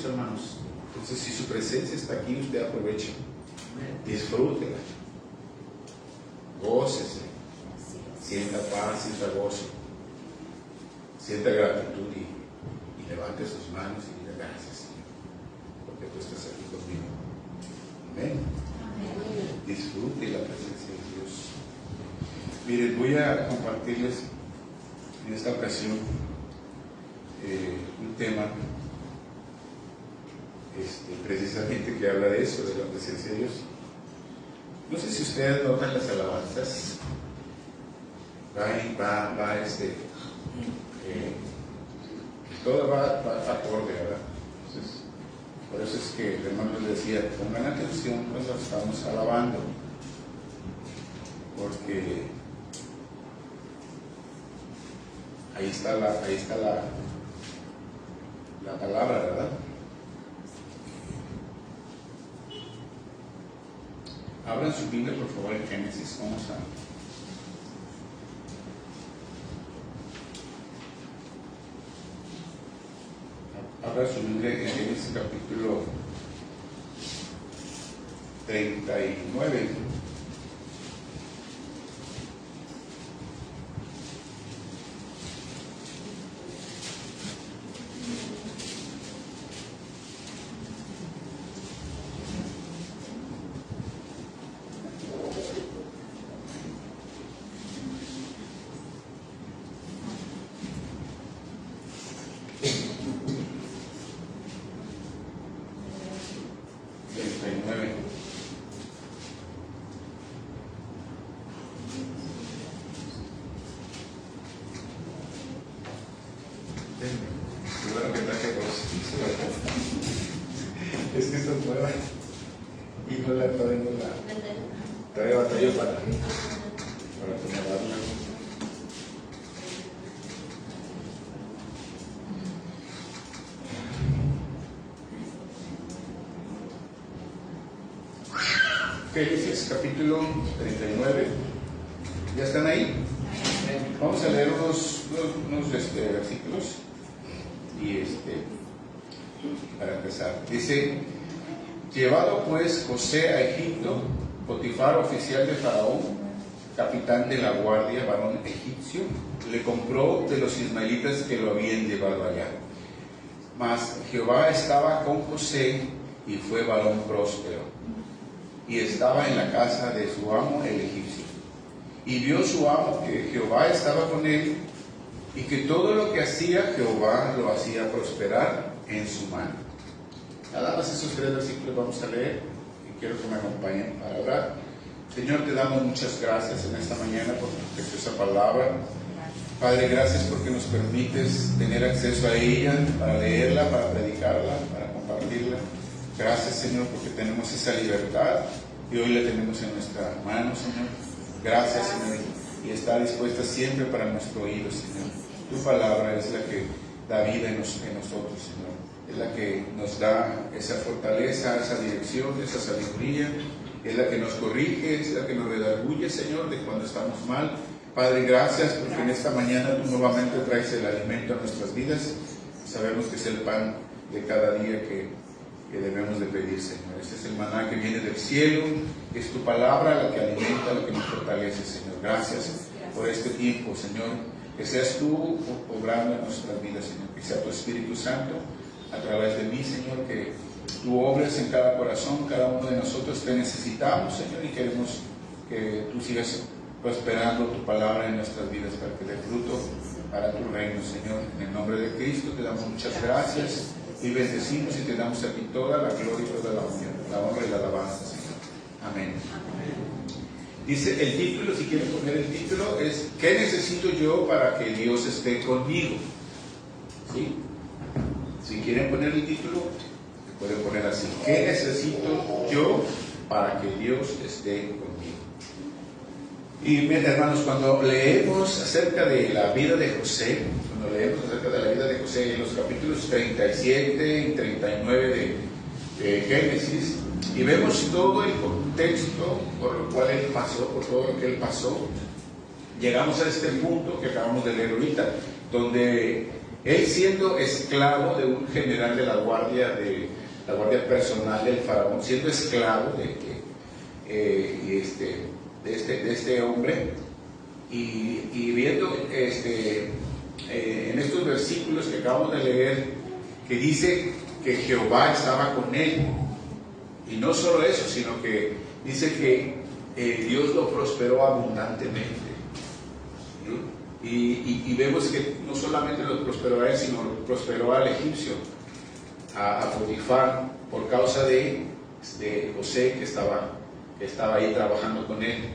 Espíritus, hermanos. Entonces, si su presencia está aquí, usted aproveche, disfrútela, gócese, sienta paz, sienta gozo, sienta gratitud y levante sus manos y diga gracias, Señor, porque tú estás aquí conmigo. Amén. Disfrute la presencia de Dios. Miren, voy a compartirles en esta ocasión un tema precisamente que habla de eso, de la presencia de Dios. No sé si ustedes notan las alabanzas, todo va acorde, ¿verdad? Entonces, por eso es que el hermano les decía, pongan atención cuando estamos alabando, porque ahí está la palabra, ¿verdad? Abran su Biblia, por favor, en Génesis. Vamos a abra su Biblia en Génesis capítulo 39. Bueno, que traje dos. Es que esta es nueva y todavía batallo para acomodarla. Génesis capítulo 39. ¿Ya están ahí? Vamos a leer unos versículos y para empezar. Dice: llevado pues José a Egipto, Potifar, oficial de Faraón, capitán de la guardia, varón egipcio, le compró de los ismaelitas que lo habían llevado allá. Mas Jehová estaba con José y fue varón próspero, y estaba en la casa de su amo el egipcio. Y vio su amo que Jehová estaba con él, y que todo lo que hacía Jehová lo hacía prosperar en su mano. Nada más esos tres versículos vamos a leer, y quiero que me acompañen para orar. Señor, te damos muchas gracias en esta mañana por tu preciosa palabra. Padre, gracias porque nos permites tener acceso a ella, para leerla, para predicarla, para compartirla. Gracias, Señor, porque tenemos esa libertad y hoy la tenemos en nuestra mano, Señor. Gracias, Señor, y está dispuesta siempre para nuestro oído, Señor. Tu palabra es la que da vida en nosotros, Señor. Es la que nos da esa fortaleza, esa dirección, esa sabiduría. Es la que nos corrige, es la que nos redarguye, Señor, de cuando estamos mal. Padre, gracias porque en esta mañana tú nuevamente traes el alimento a nuestras vidas. Sabemos que es el pan de cada día que debemos de pedir, Señor. Este es el maná que viene del cielo, es tu palabra la que alimenta, la que nos fortalece, Señor. Gracias por este tiempo, Señor. Que seas tú obrando en nuestras vidas, Señor. Que sea tu Espíritu Santo a través de mí, Señor, que tú obres en cada corazón. Cada uno de nosotros te necesitamos, Señor, y queremos que tú sigas prosperando tu palabra en nuestras vidas para que dé fruto para tu reino, Señor. En el nombre de Cristo te damos muchas gracias y bendecimos y te damos a ti toda la gloria y toda la honra y la alabanza, Señor. Amén. Dice el título, si quieren poner el título, es ¿qué necesito yo para que Dios esté conmigo? ¿Sí? Si quieren poner el título, pueden poner así: ¿qué necesito yo para que Dios esté conmigo? Y bien, hermanos, cuando leemos acerca de la vida de José, en los capítulos 37 y 39 de Génesis, y vemos todo el contexto por lo cual él pasó, por todo lo que él pasó, llegamos a este punto que acabamos de leer ahorita, donde Él siendo esclavo de un general de la guardia personal del faraón, siendo esclavo de este hombre, y viendo en estos versículos que acabamos de leer, que dice que Jehová estaba con él, y no solo eso, sino que dice que Dios lo prosperó abundantemente, ¿sí? Y vemos que no solamente lo prosperó a él, sino lo prosperó al egipcio, a Potifar, por causa de José, que estaba ahí trabajando con él.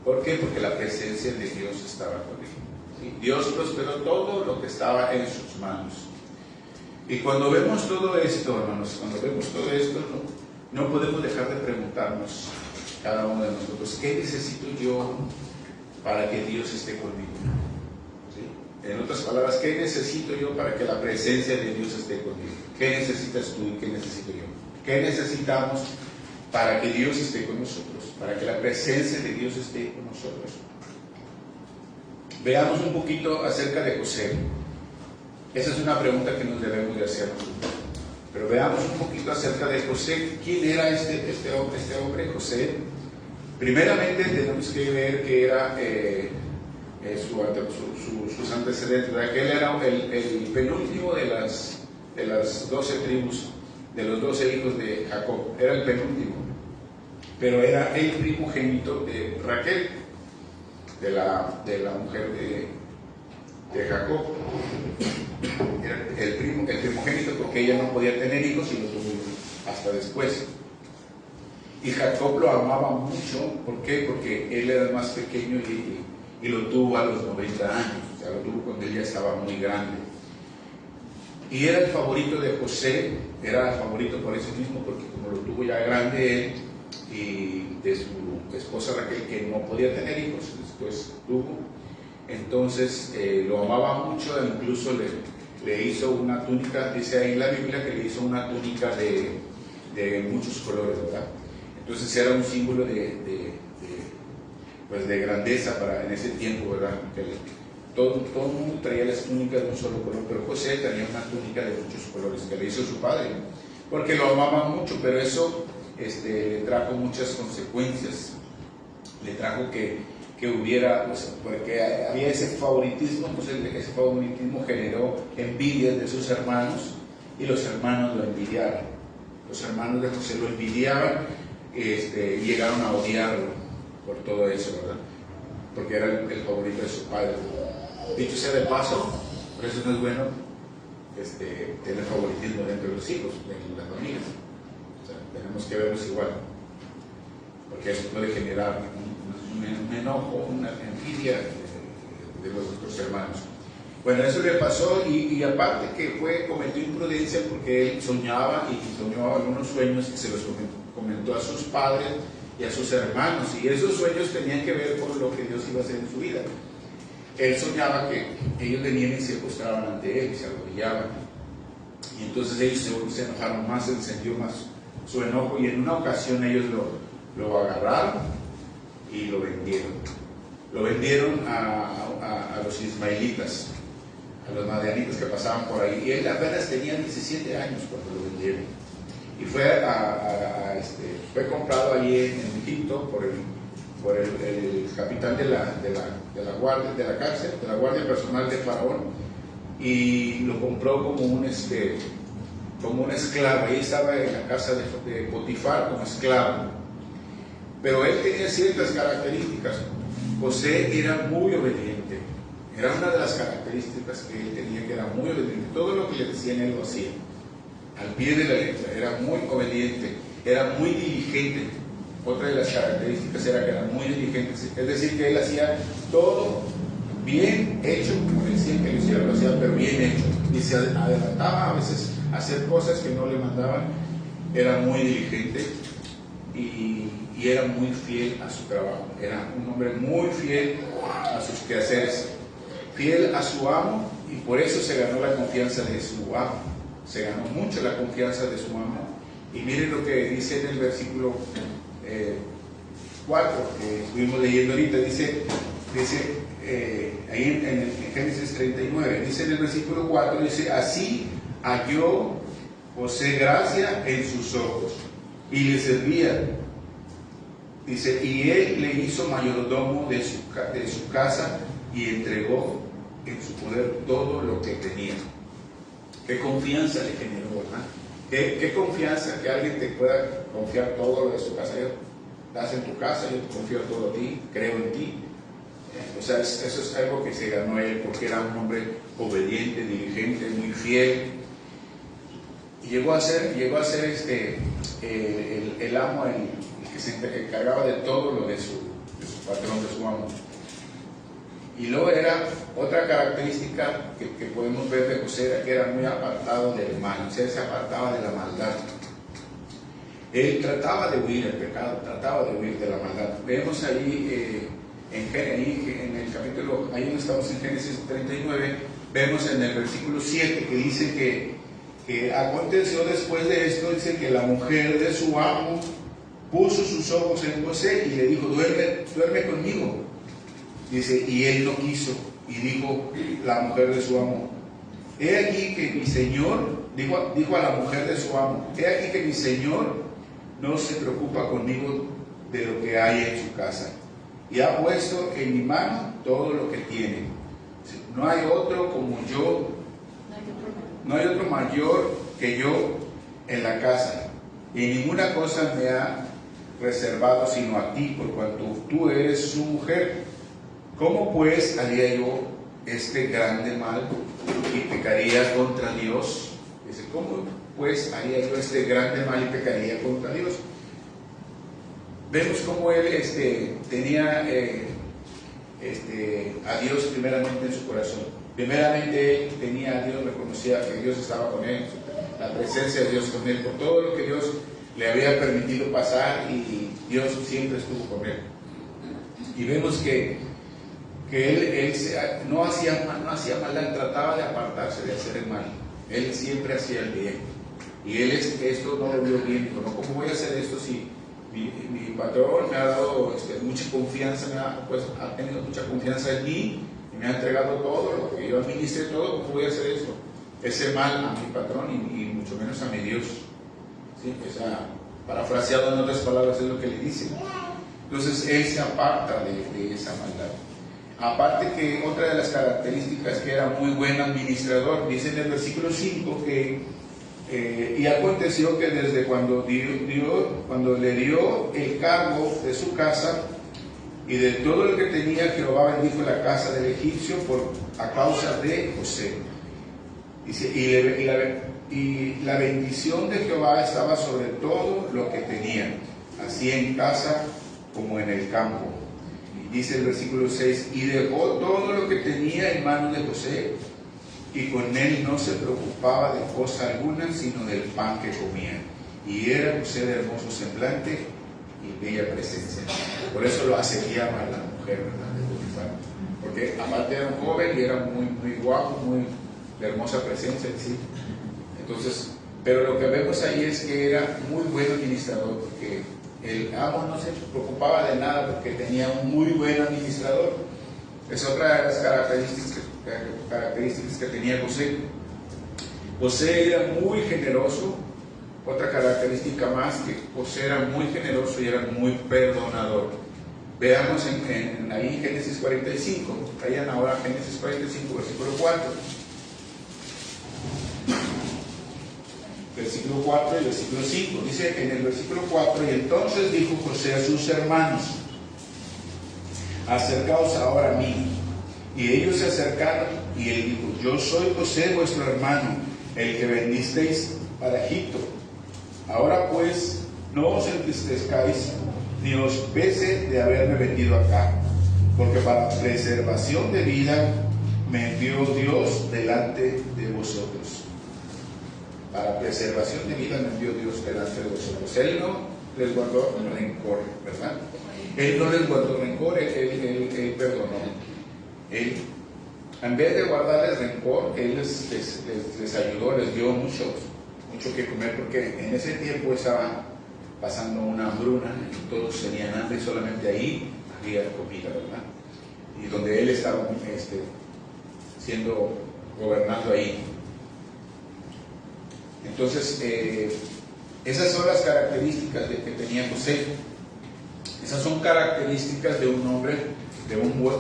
¿Por qué? Porque la presencia de Dios estaba con él, ¿sí? Dios prosperó todo lo que estaba en sus manos. Y cuando vemos todo esto, hermanos, no podemos dejar de preguntarnos, cada uno de nosotros, ¿qué necesito yo para que Dios esté conmigo? ¿Sí? En otras palabras, ¿qué necesito yo para que la presencia de Dios esté conmigo? ¿Qué necesitas tú y qué necesito yo? ¿Qué necesitamos para que Dios esté con nosotros? Para que la presencia de Dios esté con nosotros. Veamos un poquito acerca de José. Esa es una pregunta que nos debemos de hacer nosotros. Pero veamos un poquito acerca de José. ¿Quién era este hombre, José? Primeramente tenemos que ver que era sus antecedentes, ¿verdad? Que él era el penúltimo de las 12 tribus, de los 12 hijos de Jacob. Era el penúltimo, pero era el primogénito de Raquel, de la mujer de Jacob. Era el primogénito, porque ella no podía tener hijos y lo tuvo hasta después. Y Jacob lo amaba mucho. ¿Por qué? Porque él era el más pequeño y lo tuvo a los 90 años. O sea, lo tuvo cuando él ya estaba muy grande. Y era el favorito de José. Era el favorito por eso mismo, porque como lo tuvo ya grande él, y de su esposa Raquel, que no podía tener hijos, después tuvo. Entonces lo amaba mucho. Incluso le hizo una túnica. Dice ahí en la Biblia que le hizo una túnica de muchos colores, ¿verdad? Entonces era un símbolo de grandeza en ese tiempo, ¿verdad? Que todo el mundo traía las túnicas de un solo color, pero José tenía una túnica de muchos colores que le hizo su padre, porque lo amaba mucho. Pero eso le trajo muchas consecuencias. Le trajo que hubiera, porque había ese favoritismo. Entonces ese favoritismo generó envidias de sus hermanos, y los hermanos lo envidiaron. Los hermanos de José lo envidiaban. Llegaron a odiarlo por todo eso, ¿verdad? Porque era el favorito de su padre. Dicho sea de paso, por eso no es bueno tener favoritismo dentro de los hijos, de las familias. O sea, tenemos que verlos igual, porque eso puede generar un enojo, una envidia de los otros hermanos. Bueno, eso le pasó, y aparte que cometió imprudencia, porque él soñaba algunos sueños que se los comentó a sus padres y a sus hermanos, y esos sueños tenían que ver con lo que Dios iba a hacer en su vida. Él soñaba que ellos venían y se postraban ante él y se arrodillaban, y entonces ellos se enojaron más, se encendió más su enojo, y en una ocasión ellos lo agarraron y lo vendieron. Lo vendieron a los ismaelitas, a los madianitas que pasaban por ahí, y él apenas tenía 17 años cuando lo vendieron. Y fue comprado allí en Egipto por el capitán de la guardia personal de Faraón, y lo compró como un esclavo. Ahí estaba en la casa de Potifar como esclavo. Pero él tenía ciertas características. José era muy obediente. Era una de las características que él tenía, que era muy obediente. Todo lo que le decían él lo hacía al pie de la letra. Era muy obediente, era muy diligente. Otra de las características era que era muy diligente, es decir, que él hacía todo bien hecho, como le decían que lo hiciera, lo hacía, pero bien hecho, y se adelantaba a veces a hacer cosas que no le mandaban. Era muy diligente y era muy fiel a su trabajo. Era un hombre muy fiel a sus quehaceres, fiel a su amo, y por eso se ganó la confianza de su amo. Se ganó mucho la confianza de su amo. Y miren lo que dice en el versículo 4 que estuvimos leyendo ahorita. Dice dice, ahí en Génesis 39, dice en el versículo 4, dice, así halló José gracia en sus ojos y le servía. Dice, y él le hizo mayordomo de su casa y entregó en su poder todo lo que tenía. Qué confianza le generó, ¿verdad? Qué confianza que alguien te pueda confiar todo lo de su casa. Yo estás en tu casa, yo te confío todo a ti, creo en ti. O sea, eso es algo que se ganó él porque era un hombre obediente, diligente, muy fiel. Y llegó a ser el amo, el que se encargaba de todo lo de su patrón, de su amo. Y luego era otra característica que podemos ver de José, era que era muy apartado del mal, o sea, se apartaba de la maldad. Él trataba de huir del pecado, trataba de huir de la maldad. Vemos ahí en el capítulo, ahí donde estamos en Génesis 39, vemos en el versículo 7 que dice que aconteció después de esto, dice que la mujer de su amo puso sus ojos en José y le dijo, duerme conmigo. Dice, y él no quiso, y dijo la mujer de su amo, he aquí que mi señor, dijo a la mujer de su amo, he aquí que mi señor no se preocupa conmigo de lo que hay en su casa, y ha puesto en mi mano todo lo que tiene. No hay otro como yo, no hay otro mayor que yo en la casa, y ninguna cosa me ha reservado sino a ti, por cuanto tú eres su mujer. ¿Cómo pues haría yo este grande mal y pecaría contra Dios? Dice, ¿cómo pues haría yo este grande mal y pecaría contra Dios? Vemos cómo él tenía a Dios primeramente en su corazón. Primeramente él tenía a Dios, reconocía que Dios estaba con él, la presencia de Dios con él, por todo lo que Dios le había permitido pasar, y Dios siempre estuvo con él. Y vemos que él no hacía maldad, trataba de apartarse de hacer el mal. Él siempre hacía el bien. Y él esto no lo vio bien. Dijo, no, ¿cómo voy a hacer esto si mi patrón me ha dado mucha confianza, ha tenido mucha confianza en mí y me ha entregado todo, lo que yo administré todo? ¿Cómo voy a hacer esto? Ese mal a mi patrón y mucho menos a mi Dios. ¿Sí? Parafraseado en otras palabras es lo que le dice. Entonces él se aparta de esa maldad. Aparte que otra de las características, que era muy buen administrador, dice en el versículo 5 que y aconteció que desde cuando le dio el cargo de su casa y de todo lo que tenía, Jehová bendijo la casa del egipcio a causa de José. Dice, y la bendición de Jehová estaba sobre todo lo que tenía, así en casa como en el campo. Dice el versículo 6, y dejó todo lo que tenía en manos de José, y con él no se preocupaba de cosa alguna, sino del pan que comía. Y era José de hermoso semblante y bella presencia. Por eso lo asediaba a la mujer, ¿verdad?, de Potifar. Porque aparte era un joven y era muy, muy guapo, muy de hermosa presencia, ¿sí? Entonces, pero lo que vemos ahí es que era muy buen administrador, porque el amo no se preocupaba de nada porque tenía un muy buen administrador. Es otra de las características que tenía José. José era muy generoso. Otra característica más, que José era muy generoso y era muy perdonador. Veamos ahí Génesis 45. Vayan ahora a Génesis 45, versículo 4. Versículo 4 y versículo 5. Dice en el versículo 4, y entonces dijo José a sus hermanos, acercaos ahora a mí. Y ellos se acercaron, y él dijo, yo soy José vuestro hermano, el que vendisteis para Egipto. Ahora pues, no os entristezcáis, ni os pese de haberme vendido acá, porque para preservación de vida me envió Dios delante de vosotros. Para preservación de vida me envió Dios delante de vosotros. Él no les guardó rencor, ¿verdad? Él no les guardó rencor, él perdonó. Él, en vez de guardarles rencor, él les ayudó, les dio mucho que comer, porque en ese tiempo estaba pasando una hambruna y todos tenían hambre, y solamente ahí había comida, ¿verdad? y donde él estaba gobernando ahí. Entonces, esas son las características que tenía José. Esas son características de un hombre, de un muy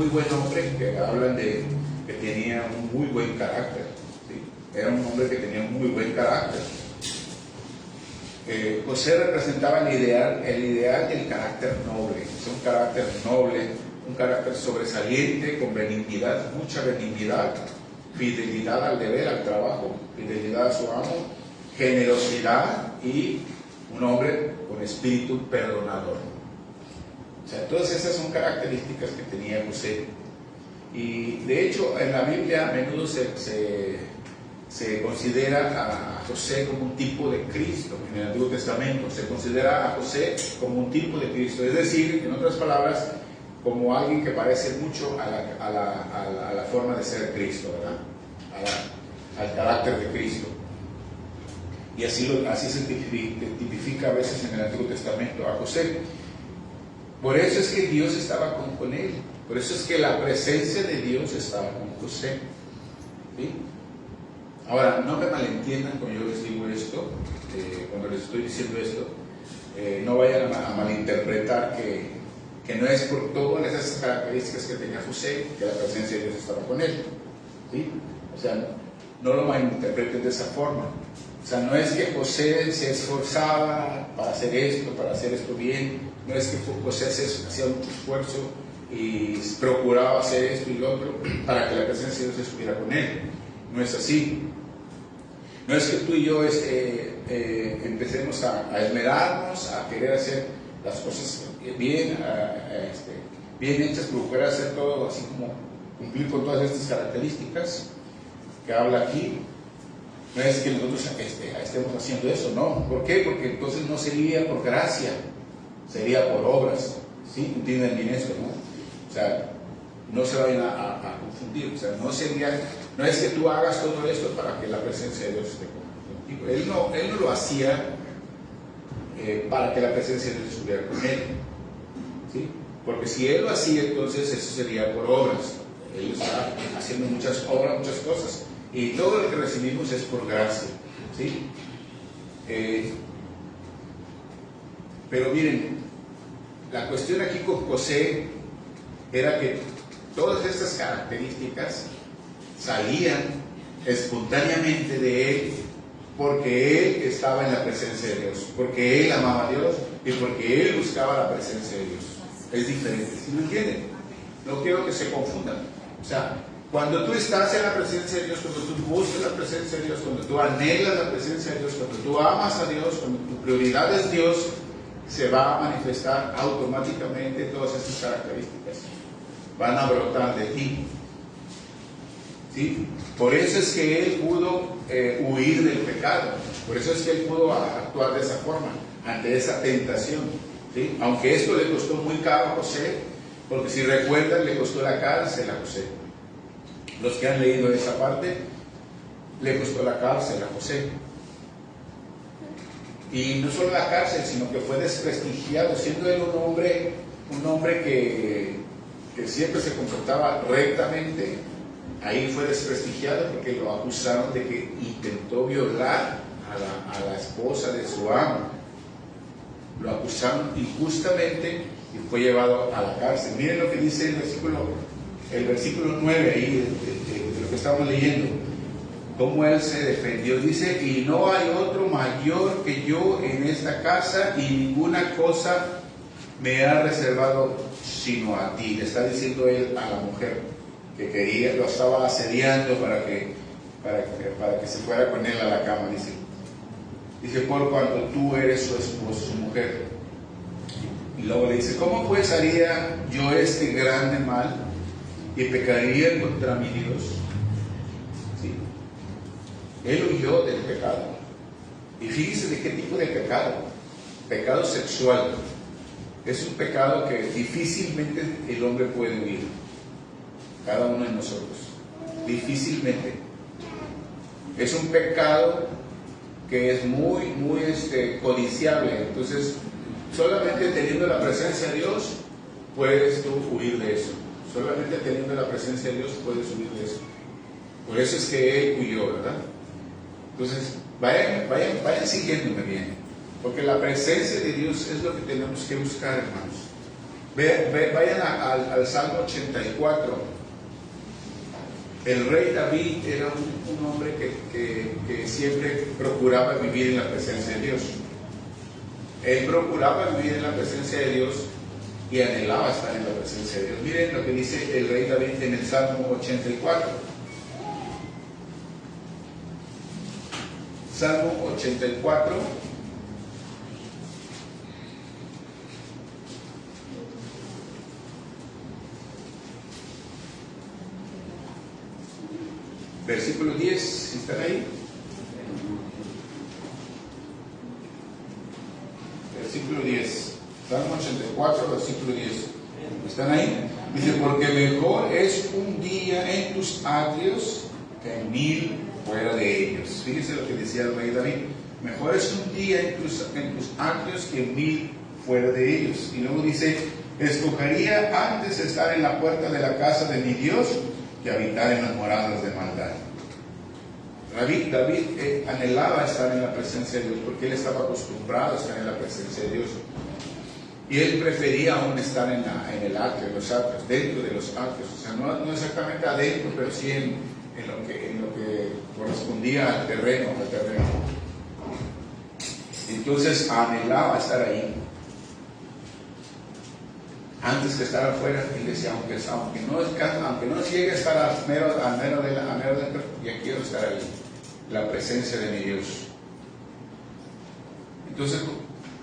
buen hombre, que hablan de que tenía un muy buen carácter, ¿sí? Era un hombre que tenía un muy buen carácter. José representaba el ideal del carácter noble. Es un carácter noble, un carácter sobresaliente, con benignidad, mucha benignidad, fidelidad al deber, al trabajo, fidelidad a su amo, generosidad y un hombre con espíritu perdonador. O sea, todas esas son características que tenía José. Y de hecho, en la Biblia a menudo se considera a José como un tipo de Cristo. En el Antiguo Testamento se considera a José como un tipo de Cristo, es decir, en otras palabras, como alguien que parece mucho a la forma de ser Cristo, ¿verdad? Al carácter de Cristo. Y así se tipifica a veces en el Antiguo Testamento a José. Por eso es que Dios estaba con él, por eso es que la presencia de Dios estaba con José, ¿sí? Ahora, no me malentiendan cuando yo les digo esto, cuando les estoy diciendo esto, no vayan a malinterpretar que no es por todas esas características que tenía José que la presencia de Dios estaba con él, ¿sí? O sea, no lo malinterpreten de esa forma. O sea, no es que José se esforzaba para hacer esto bien, no es que José hacía mucho esfuerzo y procuraba hacer esto y lo otro para que la presencia de Dios estuviera con él. No es así. No es que tú y yo empecemos a esmerarnos, a querer hacer las cosas bien hechas, procurar hacer todo así como cumplir con todas estas características que habla aquí. No es que nosotros estemos haciendo eso, no. ¿Por qué? Porque entonces no sería por gracia, sería por obras. ¿Sí? ¿Entienden bien eso, no? O sea, no se vayan a confundir. O sea, no es que tú hagas todo esto para que la presencia de Dios esté contigo. Él no lo hacía para que la presencia de Dios estuviera con él, ¿sí? Porque si él lo hacía, entonces eso sería por obras. Él está haciendo muchas obras, muchas cosas. Y todo lo que recibimos es por gracia, ¿sí? Pero miren, la cuestión aquí con José era que todas estas características salían espontáneamente de él porque él estaba en la presencia de Dios, porque él amaba a Dios y porque él buscaba la presencia de Dios. Es diferente, ¿sí me entienden? No quiero que se confundan. O sea, cuando tú estás en la presencia de Dios, cuando tú buscas la presencia de Dios, cuando tú anhelas la presencia de Dios, cuando tú amas a Dios, cuando tu prioridad es Dios, se va a manifestar automáticamente todas estas características. Van a brotar de ti, ¿sí? Por eso es que él pudo huir del pecado. Por eso es que él pudo actuar de esa forma, ante esa tentación, ¿sí? Aunque esto le costó muy caro a José, porque si recuerdan, le costó la cárcel a José. Los que han leído esa parte, le costó la cárcel a José. Y no solo la cárcel, sino que fue desprestigiado, siendo él un hombre que siempre se comportaba rectamente. Ahí fue desprestigiado porque lo acusaron de que intentó violar a la esposa de su amo. Lo acusaron injustamente y fue llevado a la cárcel. Miren lo que dice el versículo 9 ahí de lo que estamos leyendo, cómo él se defendió. Dice: y no hay otro mayor que yo en esta casa, y ninguna cosa me ha reservado sino a ti. Le está diciendo él a la mujer que lo estaba asediando para que se fuera con él a la cama. Dice: por cuanto tú eres su esposo, su mujer. Y luego le dice: ¿cómo pues haría yo este grande mal y pecaría contra mi Dios? ¿Sí? Él huyó del pecado. Y fíjese de qué tipo de pecado. Pecado sexual. Es un pecado que difícilmente el hombre puede huir. Cada uno de nosotros. Difícilmente. Es un pecado que es muy, muy codiciable. Entonces, solamente teniendo la presencia de Dios, puedes tú huir de eso. Solamente teniendo la presencia de Dios puedes huir de eso. Por eso es que él huyó, ¿verdad? Entonces, vayan siguiéndome bien, porque la presencia de Dios es lo que tenemos que buscar, hermanos. Vayan al Salmo 84. El rey David era un hombre que siempre procuraba vivir en la presencia de Dios. Él procuraba vivir en la presencia de Dios y anhelaba estar en la presencia de Dios. Miren lo que dice el rey David en el Salmo 84. Salmo 84. Versículo 10, ¿sí están ahí? Versículo 10. Salmo 84, versículo 10. ¿Están ahí? Dice, porque mejor es un día en tus atrios que 1000 fuera de ellos. Fíjense lo que decía el rey David. Mejor es un día en tus atrios que 1000 fuera de ellos. Y luego dice, escogería antes estar en la puerta de la casa de mi Dios que habitar en las moradas de maldad. David anhelaba estar en la presencia de Dios porque él estaba acostumbrado a estar en la presencia de Dios. Y él prefería aún estar en el atrio, en los atrios, dentro de los atrios. O sea, no exactamente adentro, pero sí en lo que correspondía al terreno. Entonces anhelaba estar ahí. Antes que estar afuera, él decía, aunque no llegue a estar al mero dentro, ya quiero estar ahí, la presencia de mi Dios. Entonces,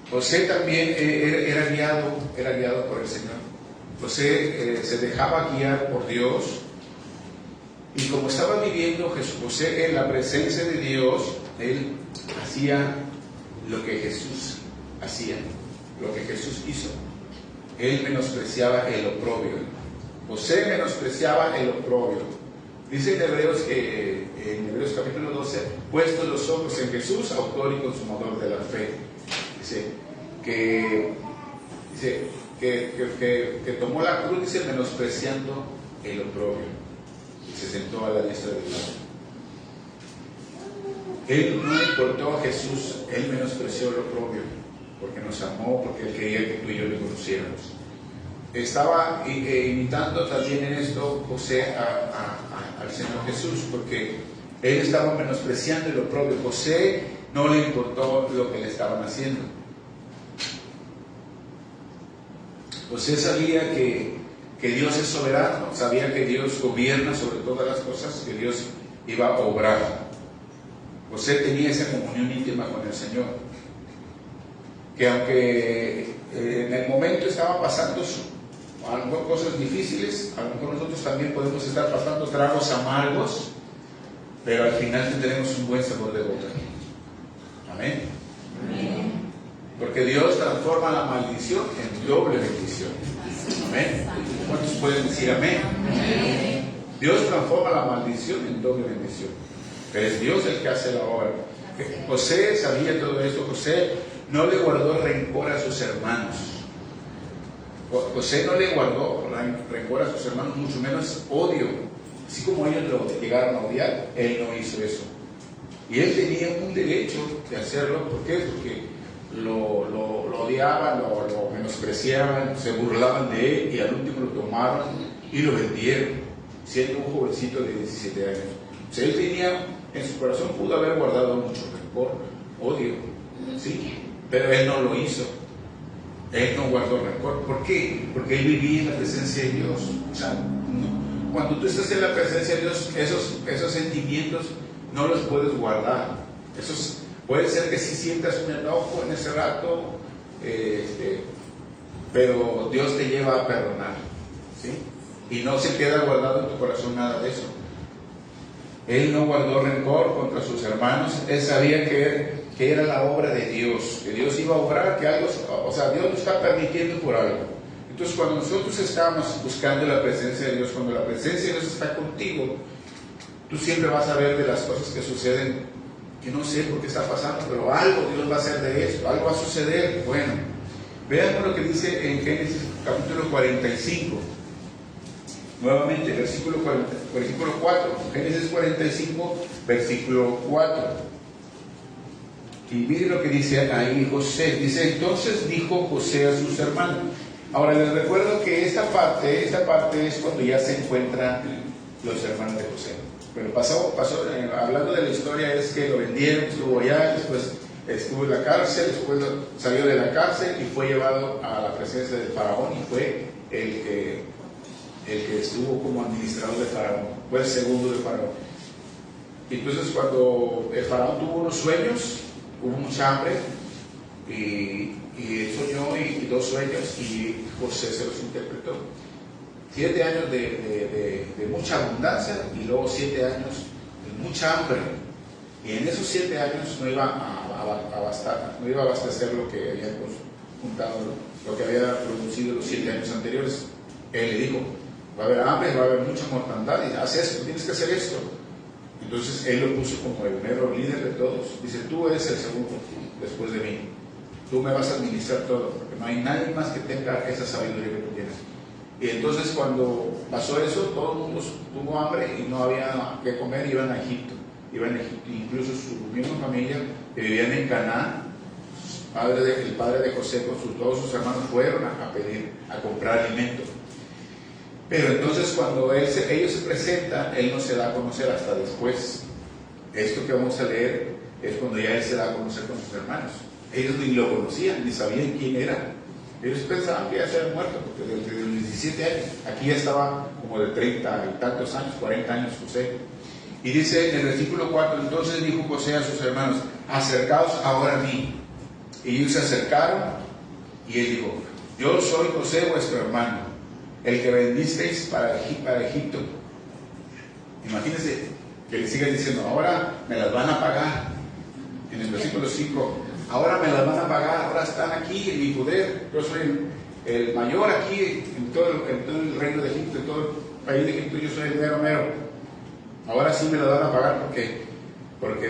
José también era guiado por el Señor. José se dejaba guiar por Dios, y como estaba viviendo José en la presencia de Dios, él hacía lo que Jesús hacía, lo que Jesús hizo. Él menospreciaba el oprobio. José menospreciaba el oprobio. Dice en Hebreos capítulo 12, puestos los ojos en Jesús, autor y consumador de la fe. Dice que tomó la cruz, dice, menospreciando el oprobio. Y se sentó a la diestra de Dios. Él no le importó a Jesús, él menospreció el oprobio. Porque nos amó, porque él quería que tú y yo le conociéramos. Estaba imitando también en esto José al Señor Jesús, porque él estaba menospreciando el oprobio. José no le importó lo que le estaban haciendo. José sabía que Dios es soberano, sabía que Dios gobierna sobre todas las cosas, que Dios iba a obrar. José tenía esa comunión íntima con el Señor. Que aunque en el momento estaba pasando a lo mejor cosas difíciles, a lo mejor nosotros también podemos estar pasando tragos amargos, pero al final tendremos un buen sabor de boca. Amén. Amén. Porque Dios transforma la maldición en doble bendición. Amén. ¿Cuántos pueden decir amén? Amén. Dios transforma la maldición en doble bendición, pero es Dios el que hace la obra. José sabía todo esto. José no le guardó rencor a sus hermanos. José no le guardó rencor a sus hermanos, mucho menos odio. Así como ellos lo llegaron a odiar, él no hizo eso. Y él tenía un derecho de hacerlo. ¿Por qué? Porque lo odiaban, lo menospreciaban, se burlaban de él y al último lo tomaron y lo vendieron, siendo un jovencito de 17 años. O sea, él tenía, en su corazón pudo haber guardado mucho rencor, odio, ¿sí? Pero él no lo hizo. Él no guardó rencor. ¿Por qué? Porque él vivía en la presencia de Dios. O sea, cuando tú estás en la presencia de Dios, esos sentimientos no los puedes guardar. Puede ser que sí sientas un enojo en ese rato, pero Dios te lleva a perdonar, ¿sí? Y no se queda guardado en tu corazón nada de eso. Él no guardó rencor contra sus hermanos. Él sabía que era la obra de Dios, que Dios iba a obrar, que algo, o sea, Dios lo está permitiendo por algo. Entonces, cuando nosotros estamos buscando la presencia de Dios, cuando la presencia de Dios está contigo, tú siempre vas a ver de las cosas que suceden, que no sé por qué está pasando, pero algo Dios va a hacer de esto, algo va a suceder. Bueno, vean lo que dice en Génesis capítulo 45. Nuevamente, versículo 4. Génesis 45, versículo 4. Y miren lo que dice ahí José. Dice: entonces dijo José a sus hermanos. Ahora les recuerdo que esta parte es cuando ya se encuentran los hermanos de José. Pero pasó hablando de la historia, es que lo vendieron, estuvo allá, después estuvo en la cárcel, después salió de la cárcel y fue llevado a la presencia del faraón, y fue el que estuvo como administrador de faraón, fue el segundo de faraón. Y entonces cuando el faraón tuvo unos sueños, hubo mucha hambre, y él soñó y 2 sueños, y José se los interpretó. 7 años de mucha abundancia, y luego 7 años de mucha hambre. Y en esos 7 años no iba a abastecer lo que habían juntado, lo que había producido los 7 años anteriores. Él le dijo: va a haber hambre, va a haber mucha mortandad, y haz esto, tienes que hacer esto. Entonces él lo puso como el mero líder de todos. Dice: tú eres el segundo después de mí, tú me vas a administrar todo, porque no hay nadie más que tenga esa sabiduría que tú tienes. Y entonces cuando pasó eso, todo el mundo tuvo hambre y no había que comer, iban a Egipto. Incluso su misma familia que vivían en Canaán, el padre de José con todos sus hermanos fueron a comprar alimento. Pero entonces cuando ellos se presentan, él no se da a conocer hasta después. Esto que vamos a leer es cuando ya él se da a conocer con sus hermanos. Ellos ni lo conocían, ni sabían quién era. Ellos pensaban que ya se había muerto, porque desde los 17 años, aquí ya estaba como de 30 y tantos años, 40 años José. Y dice en el versículo 4: entonces dijo José a sus hermanos: acercaos ahora a mí. Y ellos se acercaron, y él dijo: yo soy José vuestro hermano, el que vendisteis para Egipto. Imagínense que le sigan diciendo: ahora me las van a pagar. En el versículo 5: ahora me las van a pagar, ahora están aquí en mi poder, yo soy el mayor aquí en todo el reino de Egipto, en todo el país de Egipto, yo soy el mero. Ahora sí me las van a pagar porque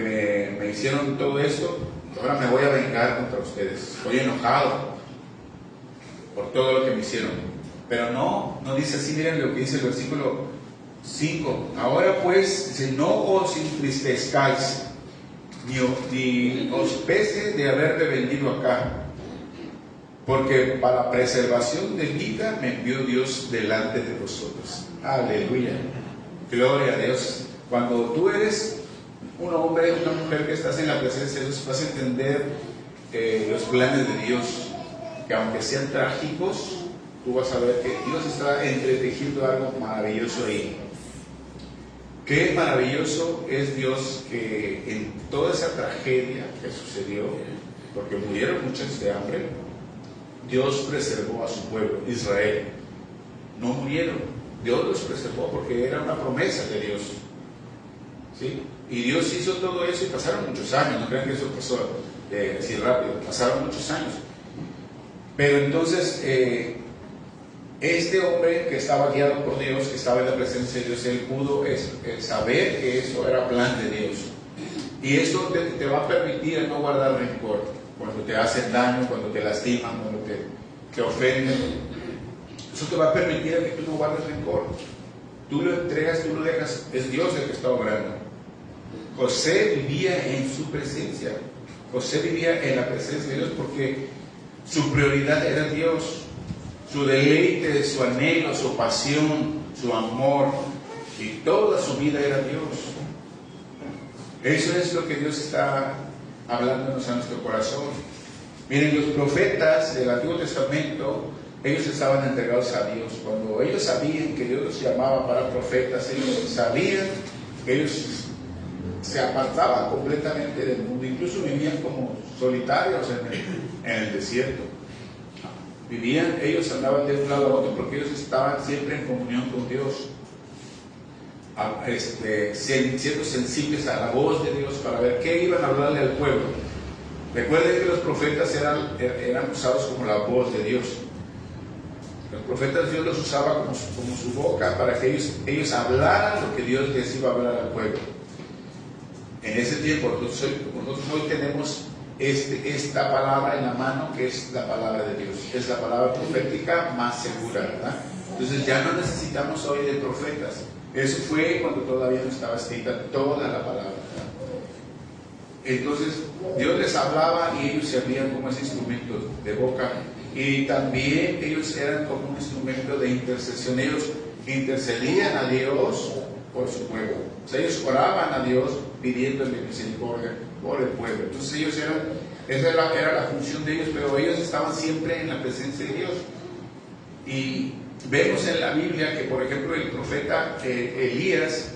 me hicieron todo esto. Ahora me voy a vengar contra ustedes. Estoy enojado por todo lo que me hicieron. Pero no dice así. Miren lo que dice el versículo 5: ahora pues, dice: no os entristezcáis, ni os pese de haberme vendido acá, porque para preservación de vida me envió Dios delante de vosotros. Aleluya, gloria a Dios. Cuando tú eres un hombre, una mujer que estás en la presencia de Dios, vas a entender los planes de Dios, que aunque sean trágicos, tú vas a ver que Dios está entretejiendo algo maravilloso ahí. Qué maravilloso es Dios, que en toda esa tragedia que sucedió, porque murieron muchos de hambre, Dios preservó a su pueblo, Israel. No murieron, Dios los preservó porque era una promesa de Dios. ¿Sí? Y Dios hizo todo eso, y pasaron muchos años. No crean que eso pasó así rápido, pasaron muchos años. Pero entonces este hombre que estaba guiado por Dios, que estaba en la presencia de Dios, él pudo saber que eso era plan de Dios. Y esto te va a permitir no guardar rencor cuando te hacen daño, cuando te lastiman, cuando te ofenden. Eso te va a permitir que tú no guardes rencor. Tú lo entregas, tú lo dejas. Es Dios el que está obrando. José vivía en su presencia. José vivía en la presencia de Dios porque su prioridad era Dios. Su deleite, su anhelo, su pasión, su amor, y toda su vida era Dios. Eso es lo que Dios está hablándonos a nuestro corazón. Miren, los profetas del Antiguo Testamento, ellos estaban entregados a Dios. Cuando ellos sabían que Dios los llamaba para profetas, ellos sabían que ellos se apartaban completamente del mundo. Incluso vivían como solitarios en el desierto. Ellos andaban de un lado a otro porque ellos estaban siempre en comunión con Dios, siendo sensibles a la voz de Dios para ver qué iban a hablarle al pueblo. Recuerden que los profetas eran usados como la voz de Dios. Los profetas Dios los usaba como su boca para que ellos hablaran lo que Dios les iba a hablar al pueblo. En ese tiempo, nosotros hoy tenemos esta palabra en la mano, que es la palabra de Dios. Es la palabra profética más segura, ¿verdad? Entonces ya no necesitamos hoy de profetas. Eso fue cuando todavía no estaba escrita toda la palabra, ¿verdad? Entonces Dios les hablaba y ellos servían como ese instrumento de boca, y también ellos eran como un instrumento de intercesión. Ellos intercedían a Dios por su pueblo. O sea, ellos oraban a Dios pidiéndole misericordia por el pueblo. Entonces ellos esa era la función de ellos, pero ellos estaban siempre en la presencia de Dios. Y vemos en la Biblia que, por ejemplo, el profeta Elías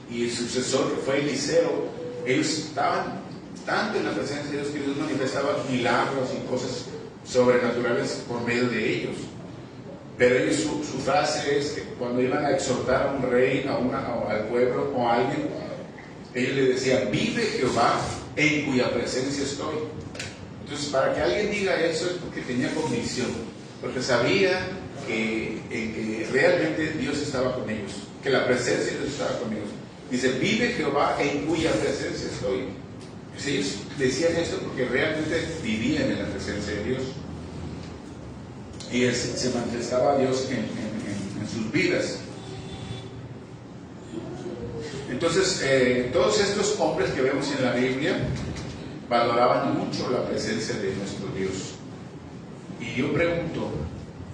y el sucesor que fue Eliseo, ellos estaban tanto en la presencia de Dios que Dios manifestaba milagros y cosas sobrenaturales por medio de ellos. Pero ellos, su frase es que cuando iban a exhortar a un rey, al pueblo o a alguien, ellos le decían: vive Jehová en cuya presencia estoy. Entonces, para que alguien diga eso es porque tenía convicción, porque sabía que realmente Dios estaba con ellos, que la presencia de Dios estaba con ellos. Dice: vive Jehová en cuya presencia estoy. Pues ellos decían eso porque realmente vivían en la presencia de Dios, y se manifestaba Dios en sus vidas. Entonces, todos estos hombres que vemos en la Biblia valoraban mucho la presencia de nuestro Dios. Y yo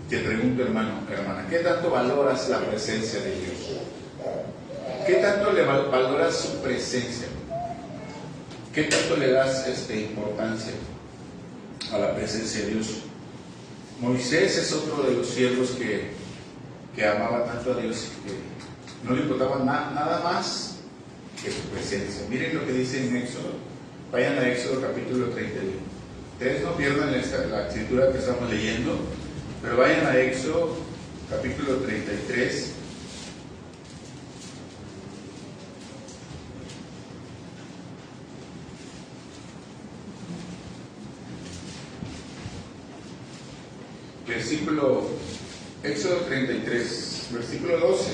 te pregunto, hermano, hermana, ¿qué tanto valoras la presencia de Dios? ¿Qué tanto le valoras su presencia? ¿Qué tanto le das importancia a la presencia de Dios? Moisés es otro de los siervos que amaba tanto a Dios que no le importaba nada más que su presencia. Miren lo que dice en Éxodo. Vayan a Éxodo capítulo 31. Ustedes no pierdan la escritura que estamos leyendo, pero vayan a Éxodo capítulo 33. Éxodo 33, versículo 12.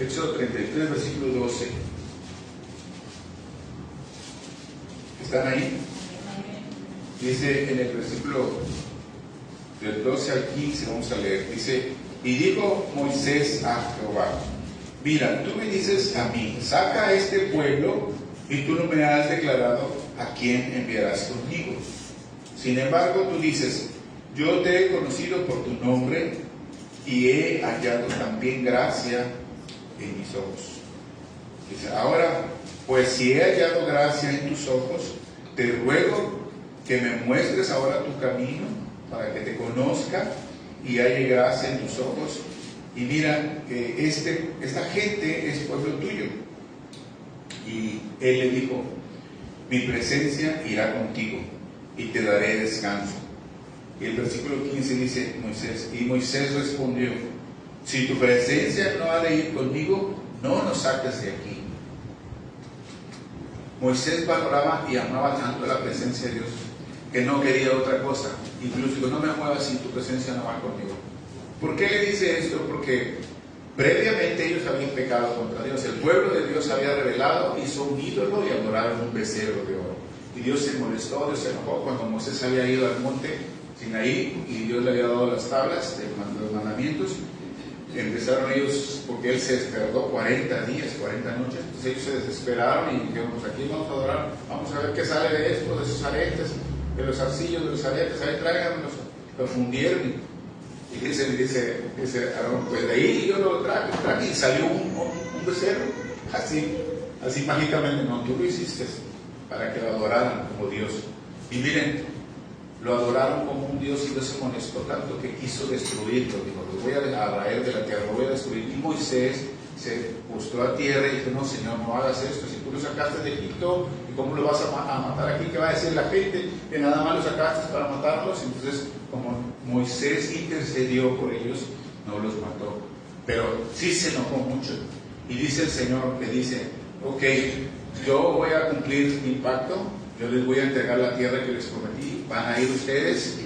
Éxodo 33, versículo 12. ¿Están ahí? Dice en el versículo del 12 al 15, vamos a leer. Dice: y dijo Moisés a Jehová: mira, tú me dices a mí, saca a este pueblo, y tú no me has declarado a quién enviarás conmigo. Sin embargo, tú dices: yo te he conocido por tu nombre y he hallado también gracia en mis ojos. Dice: ahora, pues si he hallado gracia en tus ojos, te ruego que me muestres ahora tu camino para que te conozca y halle gracia en tus ojos. Y mira que esta gente es pueblo tuyo. Y él le dijo: mi presencia irá contigo y te daré descanso. Y el versículo 15 dice Moisés respondió: si tu presencia no ha de ir conmigo, no nos saques de aquí. Moisés valoraba y amaba tanto la presencia de Dios que no quería otra cosa. Incluso dijo: no me muevas si tu presencia no va conmigo. ¿Por qué le dice esto? Porque previamente ellos habían pecado contra Dios. El pueblo de Dios había rebelado, hizo un ídolo y adoraron un becerro de oro. Y Dios se molestó, Dios se enojó cuando Moisés había ido al monte Sinaí y Dios le había dado las tablas de los mandamientos. Empezaron ellos, porque él se tardó 40 días, 40 noches, entonces ellos se desesperaron y dijeron: pues aquí vamos a adorar, vamos a ver qué sale de esto, de esos aretes, de los arcillos, de los aretes, ahí tráiganlos. Lo fundieron y dice Aarón: pues de ahí yo lo traje y salió un becerro, así mágicamente. No, tú lo hiciste para que lo adoraran como Dios. Y miren, lo adoraron como un Dios, y Dios se molestó tanto que quiso destruirlo. Dijo: los voy a raer de la tierra, lo voy a destruir. Y Moisés se postró a tierra y dijo: no, Señor, no hagas esto. Si tú lo sacaste de Egipto, ¿y cómo lo vas a matar aquí? ¿Qué va a decir la gente? Que nada más lo sacaste para matarlos. Entonces, como Moisés intercedió por ellos, no los mató. Pero sí se enojó mucho. Y dice el Señor, le dice: ok, yo voy a cumplir mi pacto, yo les voy a entregar la tierra que les prometí, van a ir ustedes,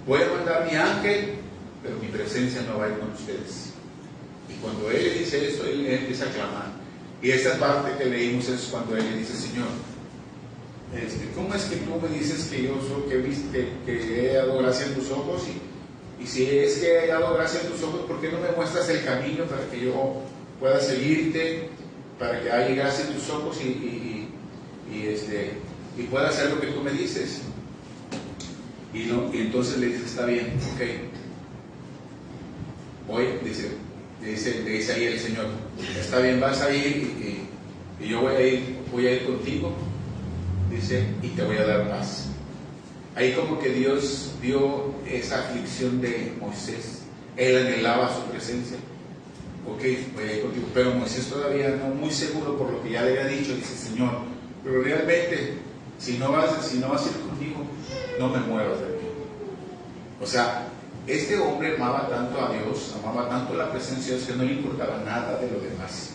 voy a mandar mi ángel, pero mi presencia no va a ir con ustedes. Y cuando él dice esto, él empieza a clamar. Y esta parte que leímos es cuando él le dice: Señor, ¿cómo es que tú me dices que yo soy, que he dado gracia en tus ojos? Y si es que he dado gracia en tus ojos, ¿por qué no me muestras el camino para que yo pueda seguirte, para que haya gracia en tus ojos y pueda hacer lo que tú me dices? Y entonces le dice: está bien, ok. Hoy dice ahí el Señor: está bien, vas a ir y yo voy a ir contigo, dice, y te voy a dar paz. Ahí como que Dios vio esa aflicción de Moisés. Él anhelaba su presencia. Ok, voy a ir contigo. Pero Moisés todavía no muy seguro por lo que ya le había dicho. Dice: Señor, pero realmente, si no vas a ir conmigo, no me muevas de aquí. O sea, este hombre amaba tanto a Dios, amaba tanto la presencia de Dios, que no le importaba nada de lo demás.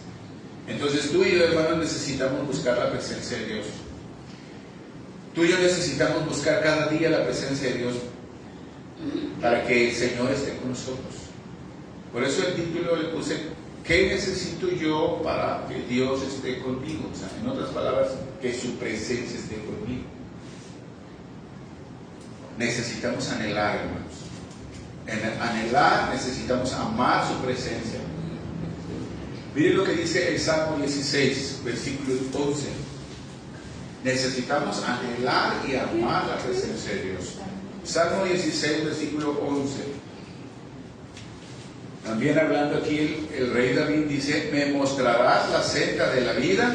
Entonces tú y yo, hermanos, necesitamos buscar la presencia de Dios. Tú y yo necesitamos buscar cada día la presencia de Dios para que el Señor esté con nosotros. Por eso el título le puse: ¿qué necesito yo para que Dios esté conmigo? O sea, en otras palabras, que su presencia esté conmigo. Necesitamos anhelar, hermanos. En anhelar necesitamos amar su presencia. Miren lo que dice el Salmo 16, versículo 11. Necesitamos anhelar y amar la presencia de Dios. Salmo 16, versículo 11. También hablando aquí el rey David dice: me mostrarás la senda de la vida.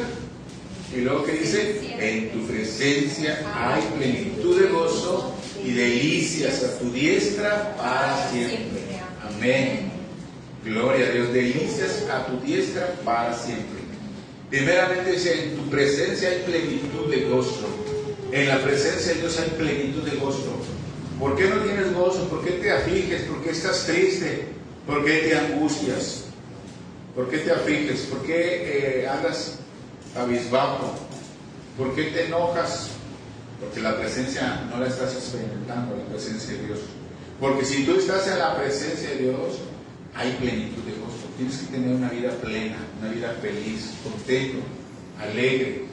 Y luego que dice: en tu presencia hay plenitud de gozo y delicias a tu diestra para siempre. Amén. Gloria a Dios. Delicias a tu diestra para siempre. Primeramente dice: en tu presencia hay plenitud de gozo. En la presencia de Dios hay plenitud de gozo. ¿Por qué no tienes gozo? ¿Por qué te afliges? ¿Por qué estás triste? ¿Por qué te angustias? ¿Por qué te afliges? ¿Por qué andas cabizbajo? ¿Por qué te enojas? Porque la presencia no la estás experimentando, la presencia de Dios. Porque si tú estás en la presencia de Dios, hay plenitud de gozo. Tienes que tener una vida plena, una vida feliz, contento, alegre.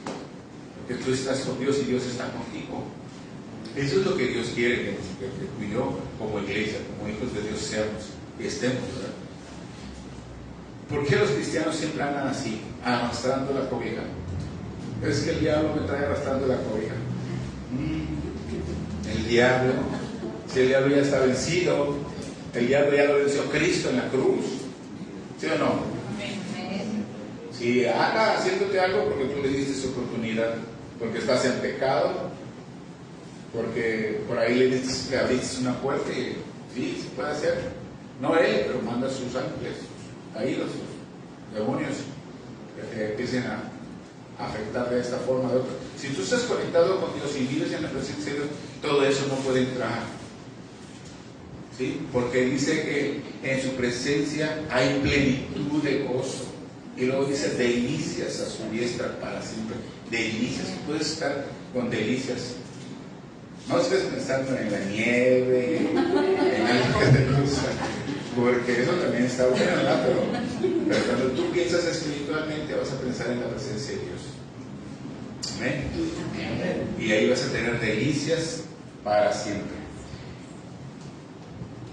Porque tú estás con Dios y Dios está contigo. Eso es lo que Dios quiere que tú y yo, como iglesia, como hijos de Dios, seamos y estemos, ¿verdad? ¿Por qué los cristianos siempre andan así, arrastrando la cobija? Es que el diablo me trae arrastrando la cobija. El diablo, si el diablo ya está vencido, el diablo ya lo venció Cristo en la cruz. ¿Sí o no? Si anda haciéndote algo porque tú le diste su oportunidad, porque estás en pecado, porque por ahí le abriste una puerta y sí, se puede hacer. No él, pero manda a sus ángeles, ahí los demonios, que te empiecen a afectar de esta forma o de otra. Si tú estás conectado con Dios y vives en la presencia de Dios, todo eso no puede entrar. ¿Sí? Porque dice que en su presencia hay plenitud de gozo. Y luego dice: delicias a su diestra para siempre. Delicias, puedes estar con delicias. No estés pensando en la nieve, en algo que te gusta, porque eso también está bueno, ¿verdad? Pero cuando tú piensas espiritualmente, vas a pensar en la presencia de Dios. Amén. Y ahí vas a tener delicias para siempre.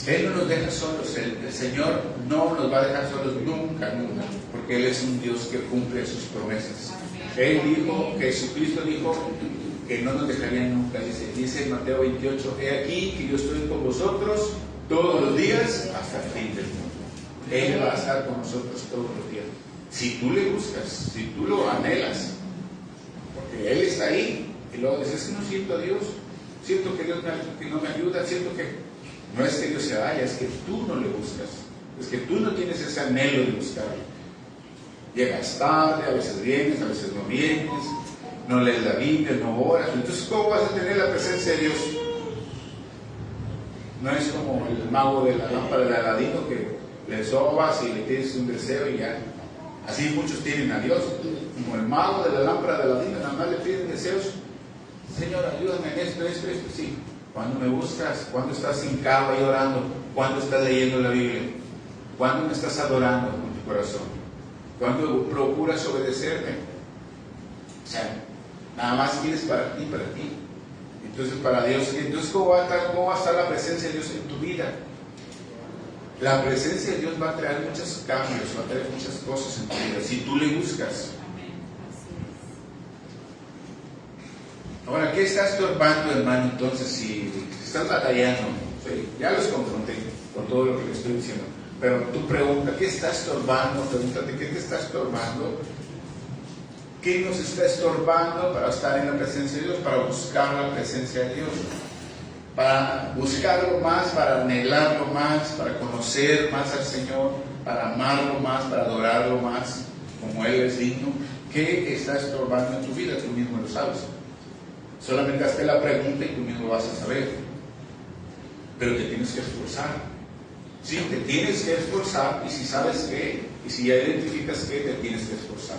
Él no nos deja solos. El Señor no nos va a dejar solos nunca, nunca, porque Él es un Dios que cumple sus promesas. Él dijo, Jesucristo dijo que no nos dejaría nunca. Dice en Mateo 28: he aquí que yo estoy con vosotros todos los días hasta el fin del mundo. Él va a estar con nosotros todos los días. Si tú le buscas, si tú lo anhelas, porque Él está ahí. Y luego dices: es que no siento a Dios, siento que Dios no me ayuda, siento que... No es que Dios se vaya, es que tú no le buscas, es que tú no tienes ese anhelo de buscarlo. Llegas tarde, a veces vienes, a veces no vienes, no lees la Biblia, no oras. Entonces, ¿cómo vas a tener la presencia de Dios? No es como el mago de la lámpara de Aladino, que le sobas y le pides un deseo y ya. Así muchos tienen a Dios. Como el mago de la lámpara de Aladino, nada más le piden deseos. Señor, ayúdame en esto, sí. Cuando me buscas, cuando estás hincado ahí orando, cuando estás leyendo la Biblia, cuando me estás adorando con tu corazón. ¿Cuándo procuras obedecerme? O sea, nada más quieres para ti, para ti. Entonces, para Dios, entonces ¿cómo va a estar la presencia de Dios en tu vida? La presencia de Dios va a traer muchos cambios, va a traer muchas cosas en tu vida, si tú le buscas. Ahora, ¿qué está estorbando, hermano? Entonces, si estás batallando, ¿sí? Ya los confronté con todo lo que le estoy diciendo, pero tú pregunta, ¿qué está estorbando? Pregúntate, ¿qué te está estorbando? ¿Qué nos está estorbando para estar en la presencia de Dios? Para buscar la presencia de Dios, para buscarlo más, para anhelarlo más, para conocer más al Señor, para amarlo más, para adorarlo más, como Él es digno. ¿Qué está estorbando en tu vida? Tú mismo lo sabes. Solamente hazte la pregunta y tú mismo vas a saber. Pero te tienes que esforzar. Sí, te tienes que esforzar, y si sabes qué, y si ya identificas qué, te tienes que esforzar.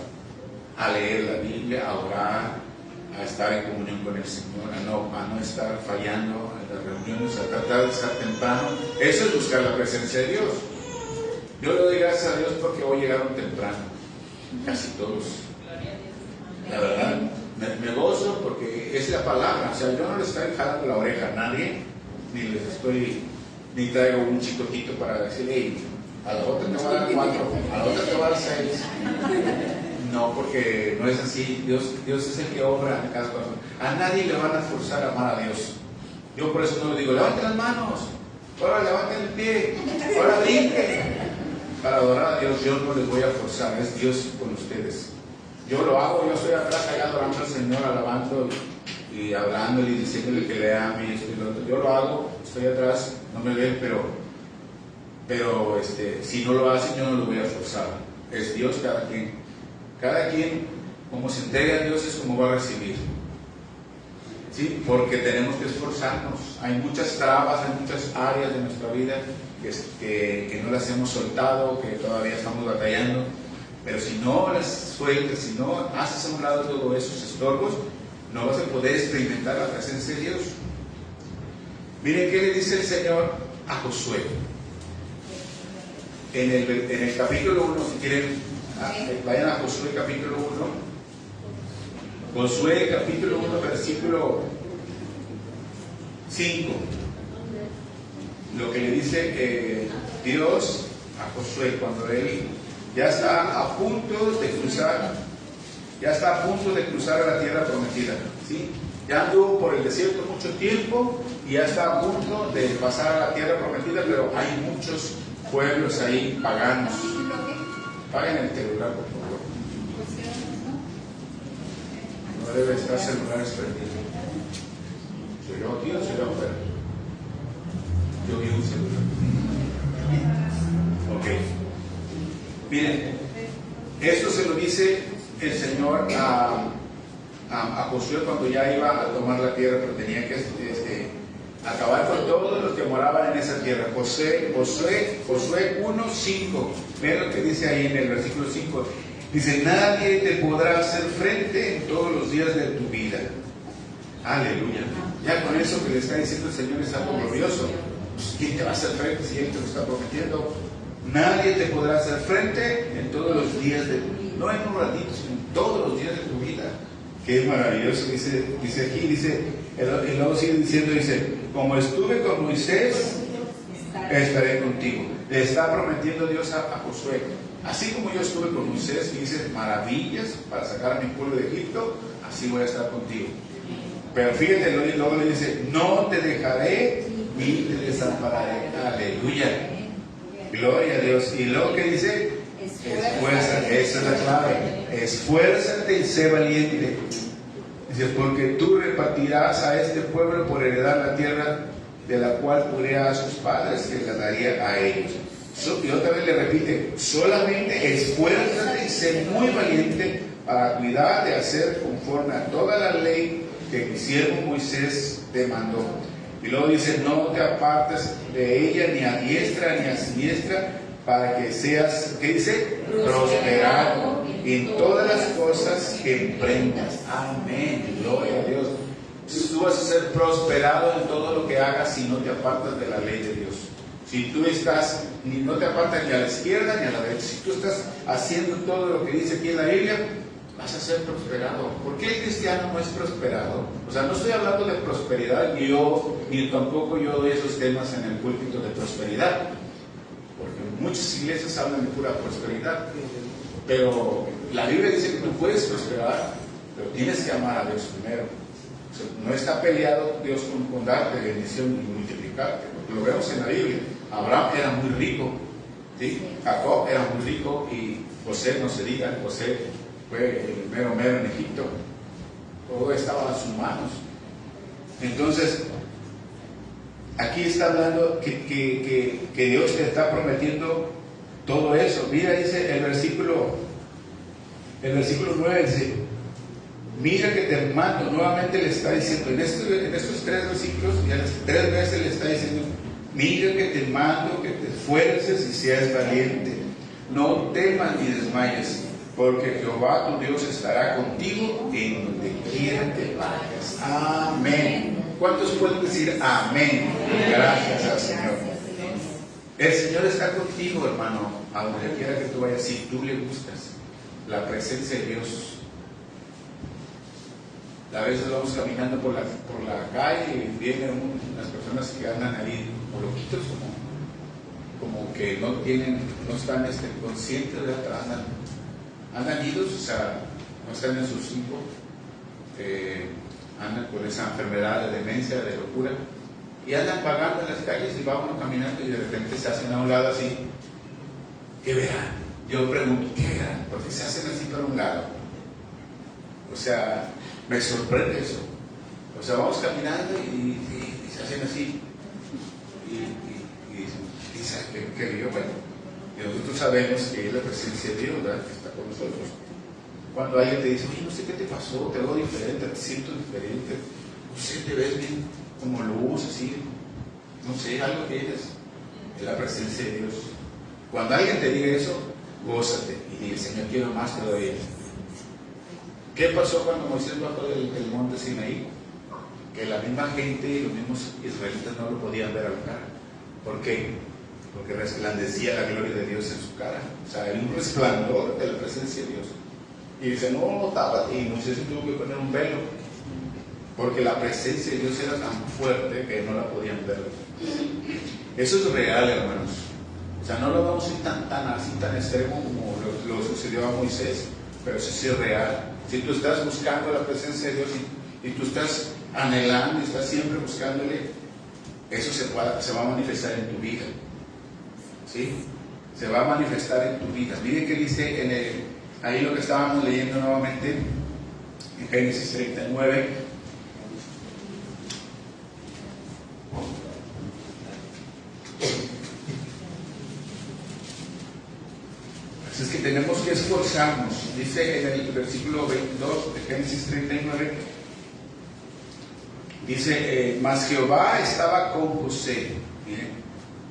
A leer la Biblia, a orar, a estar en comunión con el Señor, a no estar fallando en las reuniones, a tratar de estar temprano. Eso es buscar la presencia de Dios. Yo le doy gracias a Dios porque hoy llegaron temprano, casi todos. La verdad, me gozo porque es la palabra. O sea, yo no le estoy jalando la oreja a nadie, ni traigo un chicotito para decirle, hey, a la otra te voy a dar 4, a la otra te voy a dar 6. No, porque no es así. Dios es el que obra en cada corazón. A nadie le van a forzar a amar a Dios. Yo por eso no le digo, levanten las manos, ahora levanten el pie, ahora brinquen. Para adorar a Dios, yo no les voy a forzar, es Dios con ustedes. Yo lo hago, yo estoy atrás allá adorando al Señor, alabando y hablándole y diciéndole que le ame esto y lo otro. Yo lo hago, estoy atrás, no me ven, pero si no lo hacen, yo no lo voy a forzar. Es Dios cada quien. Cada quien, como se entrega a Dios, es como va a recibir. ¿Sí? Porque tenemos que esforzarnos. Hay muchas trabas, hay muchas áreas de nuestra vida que no las hemos soltado, que todavía estamos batallando. Pero si no las sueltas, si no haces a un lado todos esos estorbos, no vas a poder experimentar la presencia de Dios. Miren qué le dice el Señor a Josué. En el capítulo 1, si quieren, vayan a Josué capítulo 1. Josué capítulo 1, versículo 5. Lo que le dice Dios a Josué cuando él ya está a punto de cruzar, a la tierra prometida, ¿sí? Ya anduvo por el desierto mucho tiempo y ya está a punto de pasar a la tierra prometida, pero hay muchos pueblos ahí paganos. Paguen el celular, por favor. No debe estar celulares perdidos. ¿Soy yo aquí o soy yo afuera? Yo vi un celular. Ok. Miren, esto se lo dice el Señor a Josué cuando ya iba a tomar la tierra, pero tenía que acabar con todos los que moraban en esa tierra. Josué 1:5. Vean lo que dice ahí en el versículo 5. Dice, nadie te podrá hacer frente en todos los días de tu vida. Aleluya. Ya con eso que le está diciendo el Señor es algo glorioso. Pues, ¿quién te va a hacer frente si Él te lo está prometiendo? Nadie te podrá hacer frente en todos los días de tu vida. No en un ratito, sino en todos los días de tu vida. Qué maravilloso, dice aquí, y luego sigue diciendo, como estuve con Moisés, estaré contigo. Le está prometiendo Dios a Josué, así como yo estuve con Moisés y hice maravillas para sacar a mi pueblo de Egipto, así voy a estar contigo. Pero fíjate, luego le dice, no te dejaré ni te desampararé. Aleluya. Gloria a Dios. Y luego que dice, esfuérzate, esa es la clave. Esfuérzate y sé valiente. Dice, porque tú repartirás a este pueblo por heredar la tierra de la cual juré a sus padres que la daría a ellos. Y otra vez le repite, solamente esfuérzate y sé muy valiente para cuidar de hacer conforme a toda la ley que mi siervo Moisés te mandó. Y luego dice, no te apartes de ella ni a diestra ni a siniestra, para que seas, ¿qué dice? Prosperado en todas las cosas que emprendas. Amén. Gloria a Dios. Tú vas a ser prosperado en todo lo que hagas si no te apartas de la ley de Dios. Si tú estás, no te apartas ni a la izquierda ni a la derecha, si tú estás haciendo todo lo que dice aquí en la Biblia, vas a ser prosperado. ¿Por qué el cristiano no es prosperado? O sea, no estoy hablando de prosperidad, ni tampoco yo doy esos temas en el púlpito de prosperidad, porque muchas iglesias hablan de pura prosperidad, pero la Biblia dice que tú puedes prosperar, pero tienes que amar a Dios primero. O sea, no está peleado Dios con darte bendición y multiplicarte, porque lo vemos en la Biblia. Abraham era muy rico, ¿sí? Jacob era muy rico, y José, no se diga, José fue el mero en Egipto. Todo estaba a sus manos. Entonces, aquí está hablando que Dios te está prometiendo todo eso. Mira, dice el versículo 9, dice: mira que te mando. Nuevamente le está diciendo, en estos 3 versículos, ya 3 veces le está diciendo: mira que te mando, que te esfuerces y seas valiente. No temas ni desmayes, porque Jehová tu Dios estará contigo en donde quiera que vayas. Amén. ¿Cuántos pueden decir amén? Gracias al Señor. El Señor está contigo, hermano, a donde quiera que tú vayas, si tú le buscas la presencia de Dios. A veces vamos caminando por la calle y vienen unas personas que andan ahí como loquitos, como que no están conscientes, ¿verdad? Andan idos, o sea, no están en sus 5, andan con esa enfermedad de demencia, de locura, y andan pagando en las calles y vamos caminando y de repente se hacen a un lado así. ¿Qué verán? Yo pregunto, ¿qué verán? Porque se hacen así para un lado. O sea, me sorprende eso. O sea, vamos caminando y se hacen así. Y dicen que yo, bueno, y nosotros sabemos que es la presencia de Dios, ¿verdad?, que está con nosotros. Cuando alguien te dice: oye, no sé qué te pasó, te veo diferente, te siento diferente, no sé, te ves bien como luz, así, no sé, algo que eres, es la presencia de Dios. Cuando alguien te diga eso, gózate y dile: Señor, quiero más todavía. ¿Qué pasó cuando Moisés bajó del monte Sinaí? Que la misma gente y los mismos israelitas no lo podían ver a la cara. ¿Por qué? Porque resplandecía la gloria de Dios en su cara. O sea, era un resplandor de la presencia de Dios. Y dice: no, tápate. Y Moisés tuvo que poner un velo, porque la presencia de Dios era tan fuerte que no la podían ver. Eso es real, hermanos. O sea, no lo vamos a ir tan extremo como lo sucedió a Moisés, pero eso sí es real. Si tú estás buscando la presencia de Dios y tú estás anhelando y estás siempre buscándole, eso se va a manifestar en tu vida. ¿Sí? Se va a manifestar en tu vida. Miren que dice ahí lo que estábamos leyendo nuevamente en Génesis 39. Así es que tenemos que esforzarnos. Dice en el versículo 22 de Génesis 39, dice: mas Jehová estaba con José. Miren,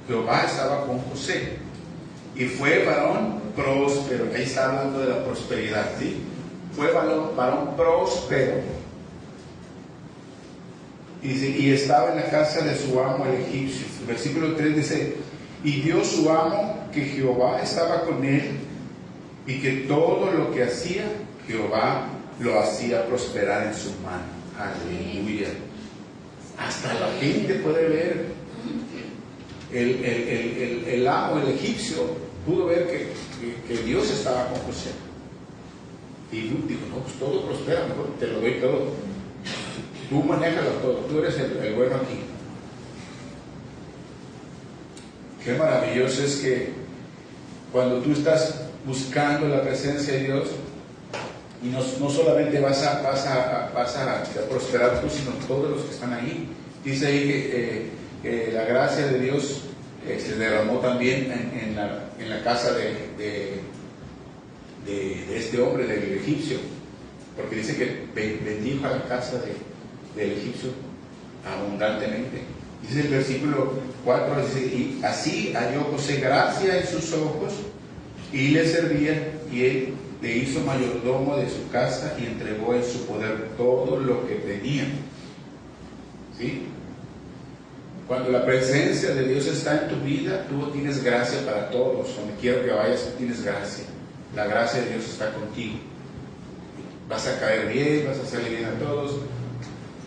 Jehová estaba con José y fue varón próspero. Ahí está hablando de la prosperidad, ¿sí? Fue varón próspero. Y estaba en la casa de su amo el egipcio. El versículo 3 dice: y vio su amo que Jehová estaba con él, y que todo lo que hacía, Jehová lo hacía prosperar en su mano. Aleluya. Hasta la gente puede ver. El amo, el egipcio, pudo ver que Dios estaba con José. Y dijo: no, pues todo prospera, mejor te lo doy todo. Tú manéjalo todo, tú eres el bueno aquí. Qué maravilloso es que cuando tú estás buscando la presencia de Dios, y no solamente vas a prosperar tú, sino todos los que están ahí. Dice ahí que la gracia de Dios se derramó también en la casa de este hombre, del egipcio, porque dice que bendijo a la casa del egipcio abundantemente. Dice el versículo 4, dice: y así halló José gracia en sus ojos, y le servía, y él le hizo mayordomo de su casa, y entregó en su poder todo lo que tenía. ¿Sí? Cuando la presencia de Dios está en tu vida, tú tienes gracia para todos. Donde quiera que vayas, tú tienes gracia. La gracia de Dios está contigo. Vas a caer bien, vas a hacerle bien a todos.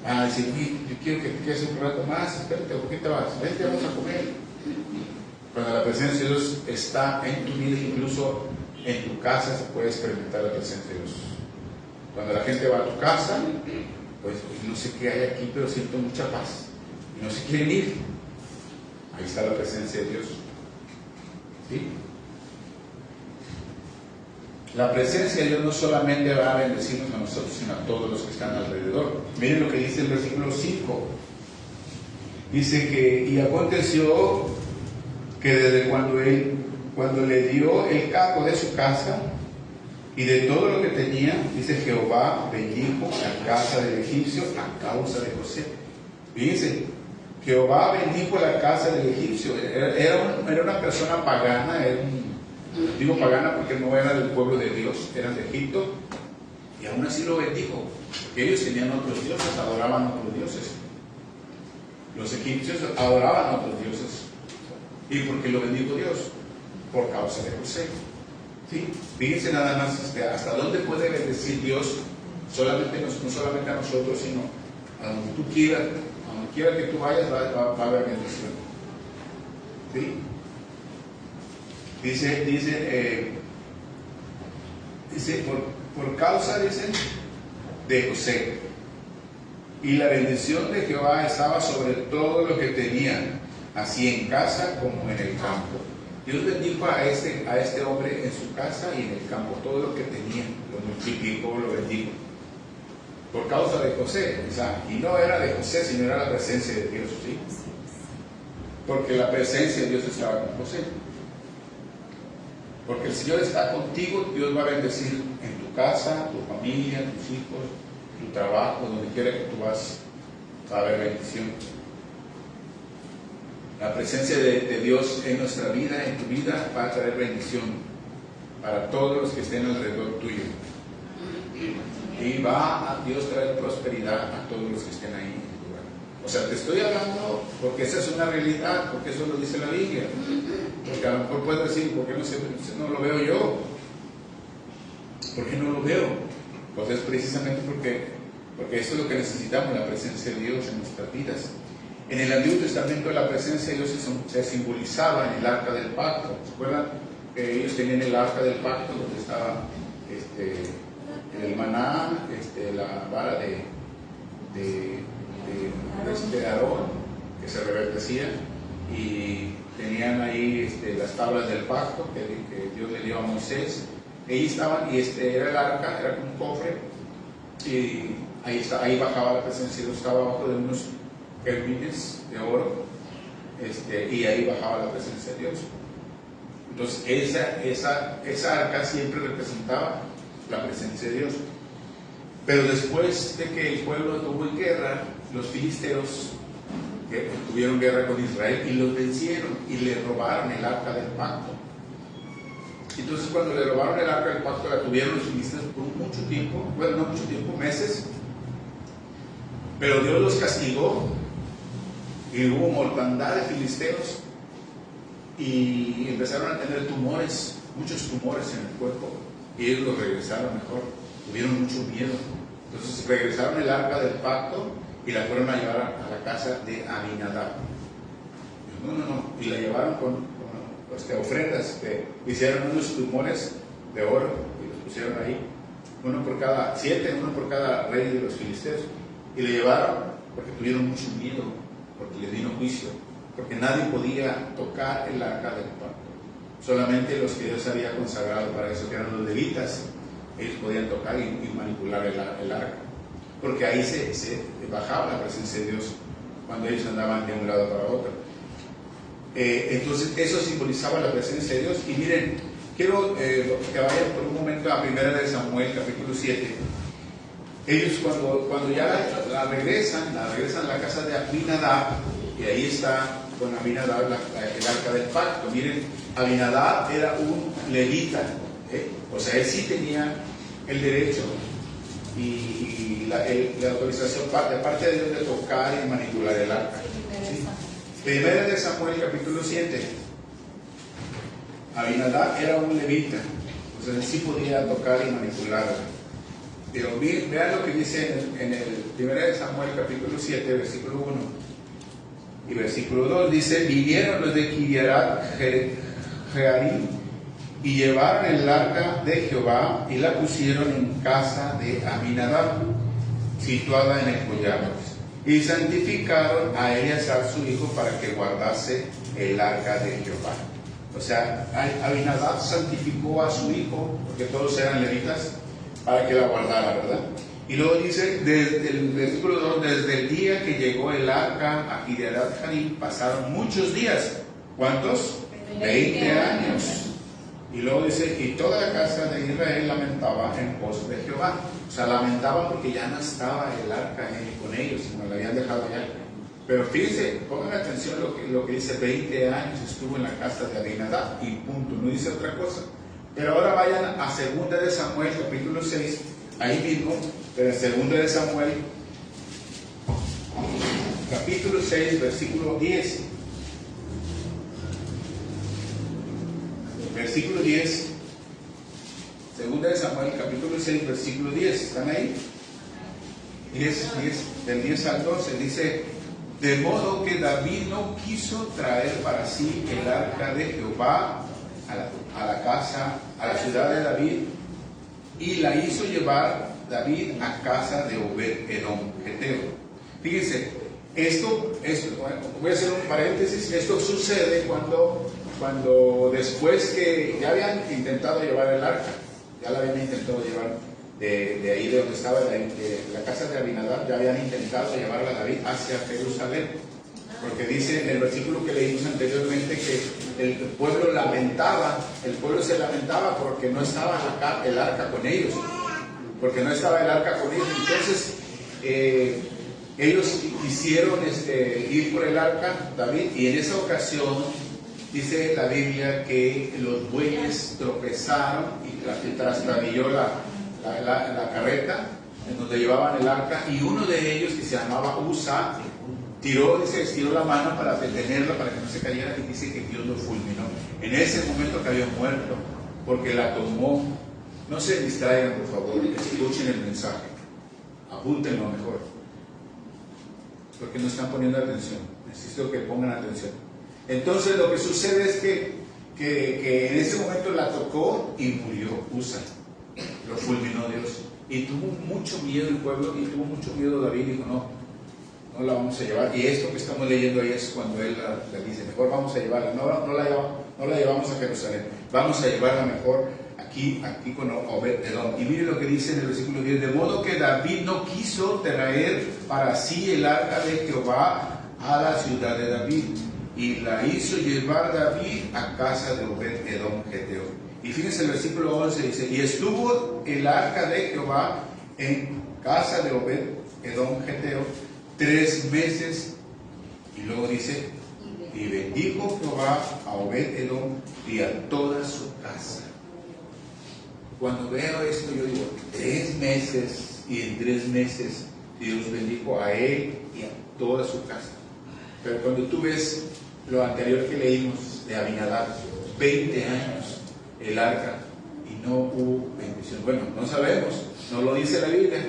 Van a decir, yo quiero que te quedes un rato más, espérate, ¿por qué te vas? Vente, vamos a comer. Cuando la presencia de Dios está en tu vida, incluso en tu casa se puede experimentar la presencia de Dios. Cuando la gente va a tu casa, pues no sé qué hay aquí, pero siento mucha paz. Y no se quieren ir. Ahí está la presencia de Dios. ¿Sí? La presencia de Dios no solamente va a bendecirnos a nosotros, sino a todos los que están alrededor. Miren lo que dice el versículo 5. Dice que, y aconteció que desde cuando le dio el campo de su casa y de todo lo que tenía, dice Jehová bendijo la casa del egipcio a causa de José. Fíjense, Jehová bendijo la casa del egipcio. Era una persona pagana, digo pagana porque no era del pueblo de Dios, eran de Egipto, y aún así lo bendijo, porque ellos tenían otros dioses, adoraban otros dioses. Los egipcios adoraban otros dioses. ¿Y por qué lo bendijo Dios? Por causa de José. ¿Sí? Fíjense nada más hasta dónde puede bendecir Dios, no solamente a nosotros, sino a donde tú quieras, a donde quiera que tú vayas, va a haber bendición. ¿Sí? Dice por causa, dicen, de José. Y la bendición de Jehová estaba sobre todo lo que tenían, así en casa como en el campo. Dios bendijo a este hombre en su casa y en el campo, todo lo que tenía, lo multiplicó, lo bendijo. Por causa de José, y no era de José, sino era la presencia de Dios, ¿sí? Porque la presencia de Dios estaba con José. Porque el Señor está contigo, Dios va a bendecir en tu casa, tu familia, tus hijos, tu trabajo, donde quiera que tú vas, va a haber bendición. La presencia de Dios en nuestra vida, en tu vida, va a traer bendición para todos los que estén alrededor tuyo. Y va a Dios traer prosperidad a todos los que estén ahí en el lugar. O sea, te estoy hablando porque esa es una realidad, porque eso lo dice la Biblia. Porque a lo mejor puedo decir, ¿por qué no lo veo yo? ¿Por qué no lo veo? Pues es precisamente porque eso es lo que necesitamos, la presencia de Dios en nuestras vidas. En el Antiguo Testamento la presencia de Dios se simbolizaba en el arca del pacto. ¿Se acuerdan? Ellos tenían el arca del pacto donde estaba el maná, la vara de Aarón que se reverdecía, y tenían ahí las tablas del pacto que Dios le dio a Moisés. Ahí estaban, y era el arca, era como un cofre, y ahí bajaba la presencia de Dios, estaba abajo de unos querubines de oro, y ahí bajaba la presencia de Dios. Entonces esa arca siempre representaba la presencia de Dios. Pero después de que el pueblo tuvo guerra, los filisteos tuvieron guerra con Israel y los vencieron y le robaron el arca del pacto. Entonces cuando le robaron el arca del pacto, la tuvieron los filisteos por mucho tiempo, bueno, no mucho tiempo, meses, pero Dios los castigó y hubo mortandad de filisteos y empezaron a tener tumores, muchos tumores en el cuerpo, y ellos los regresaron mejor, tuvieron mucho miedo. Entonces regresaron el arca del pacto y la fueron a llevar a la casa de Abinadab. Y la llevaron con ofrendas, que hicieron unos tumores de oro y los pusieron ahí, uno por cada rey de los filisteos, y le llevaron porque tuvieron mucho miedo, porque les vino juicio, porque nadie podía tocar el arca del pacto, solamente los que Dios había consagrado para eso, que eran los levitas, ellos podían tocar y manipular el arca, porque ahí se bajaba la presencia de Dios cuando ellos andaban de un lado para otro. Entonces eso simbolizaba la presencia de Dios. Y miren, quiero que vayan por un momento a 1 de Samuel capítulo 7. Ellos cuando ya la regresan a la casa de Abinadab, y ahí está con Abinadab el arca del pacto. Miren, Abinadab era un levita, o sea, él sí tenía el derecho y la autorización de parte de Dios de tocar y manipular el arca. Primera de Samuel, capítulo 7. Abinadab era un levita, o sea, sí podía tocar y manipular. Pero vean lo que dice en el Primera de Samuel, capítulo 7, versículo 1 y versículo 2. Dice: vinieron los de Kiriath Jearim y llevaron el arca de Jehová y la pusieron en casa de Abinadab, situada en el collado, y santificaron a Eleazar su hijo para que guardase el arca de Jehová. O sea, Abinadab santificó a su hijo, porque todos eran levitas, para que la guardara, ¿verdad? Y luego dice, desde el versículo 2, desde el día que llegó el arca a Kiriath Jearim pasaron muchos días. ¿Cuántos? 20 años. Y luego dice, y toda la casa de Israel lamentaba en pos de Jehová. O sea, lamentaba porque ya no estaba el arca con ellos, sino la habían dejado allá. Pero fíjense, pongan atención lo que dice: 20 años estuvo en la casa de Abinadab y punto, no dice otra cosa. Pero ahora vayan a 2 de Samuel, capítulo 6, ahí mismo, pero en 2 de Samuel, capítulo 6, versículo 10. Versículo 10, 2 de Samuel, capítulo 6, versículo 10, ¿están ahí? 10, del 10 al 12, dice: de modo que David no quiso traer para sí el arca de Jehová a la casa, a la ciudad de David, y la hizo llevar David a casa de Obed-Edom, Geteo. Fíjense, esto, bueno, voy a hacer un paréntesis. Esto sucede cuando después que ya habían intentado llevar el arca, ya la habían intentado llevar de ahí de donde estaba, de la casa de Abinadab, ya habían intentado llevarla a David hacia Jerusalén, porque dice en el versículo que leímos anteriormente que el pueblo se lamentaba porque no estaba el arca con ellos, entonces ellos quisieron ir por el arca, David, y en esa ocasión dice la Biblia que los bueyes tropezaron y trastabilló la carreta en donde llevaban el arca, y uno de ellos, que se llamaba Usa, estiró la mano para detenerla, para que no se cayera, y dice que Dios lo fulminó. En ese momento cayó muerto, porque la tomó. No se distraigan, por favor, escuchen el mensaje, apúntenlo mejor, porque no están poniendo atención. Necesito que pongan atención. Entonces lo que sucede es que en ese momento la tocó y murió Usa. Lo fulminó Dios. Y tuvo mucho miedo el pueblo, y tuvo mucho miedo David, y dijo: no la vamos a llevar. Y esto que estamos leyendo ahí es cuando él la dice: mejor vamos a llevarla, no la llevamos a Jerusalén, vamos a llevarla mejor aquí con Obed-Edom. Y mire lo que dice en el versículo 10: de modo que David no quiso traer para sí el arca de Jehová a la ciudad de David, y la hizo llevar David a casa de Obed-Edom, Geteo. Y fíjense el versículo 11, dice: y estuvo el arca de Jehová en casa de Obed-Edom, Geteo, 3 meses. Y luego dice: y bendijo Jehová a Obed-Edom y a toda su casa. Cuando veo esto, yo digo: 3 meses, y en 3 meses Dios bendijo a él y a toda su casa. Pero cuando tú ves lo anterior que leímos de Abinadab, 20 años el arca, y no hubo bendición. Bueno, no sabemos, no lo dice la Biblia,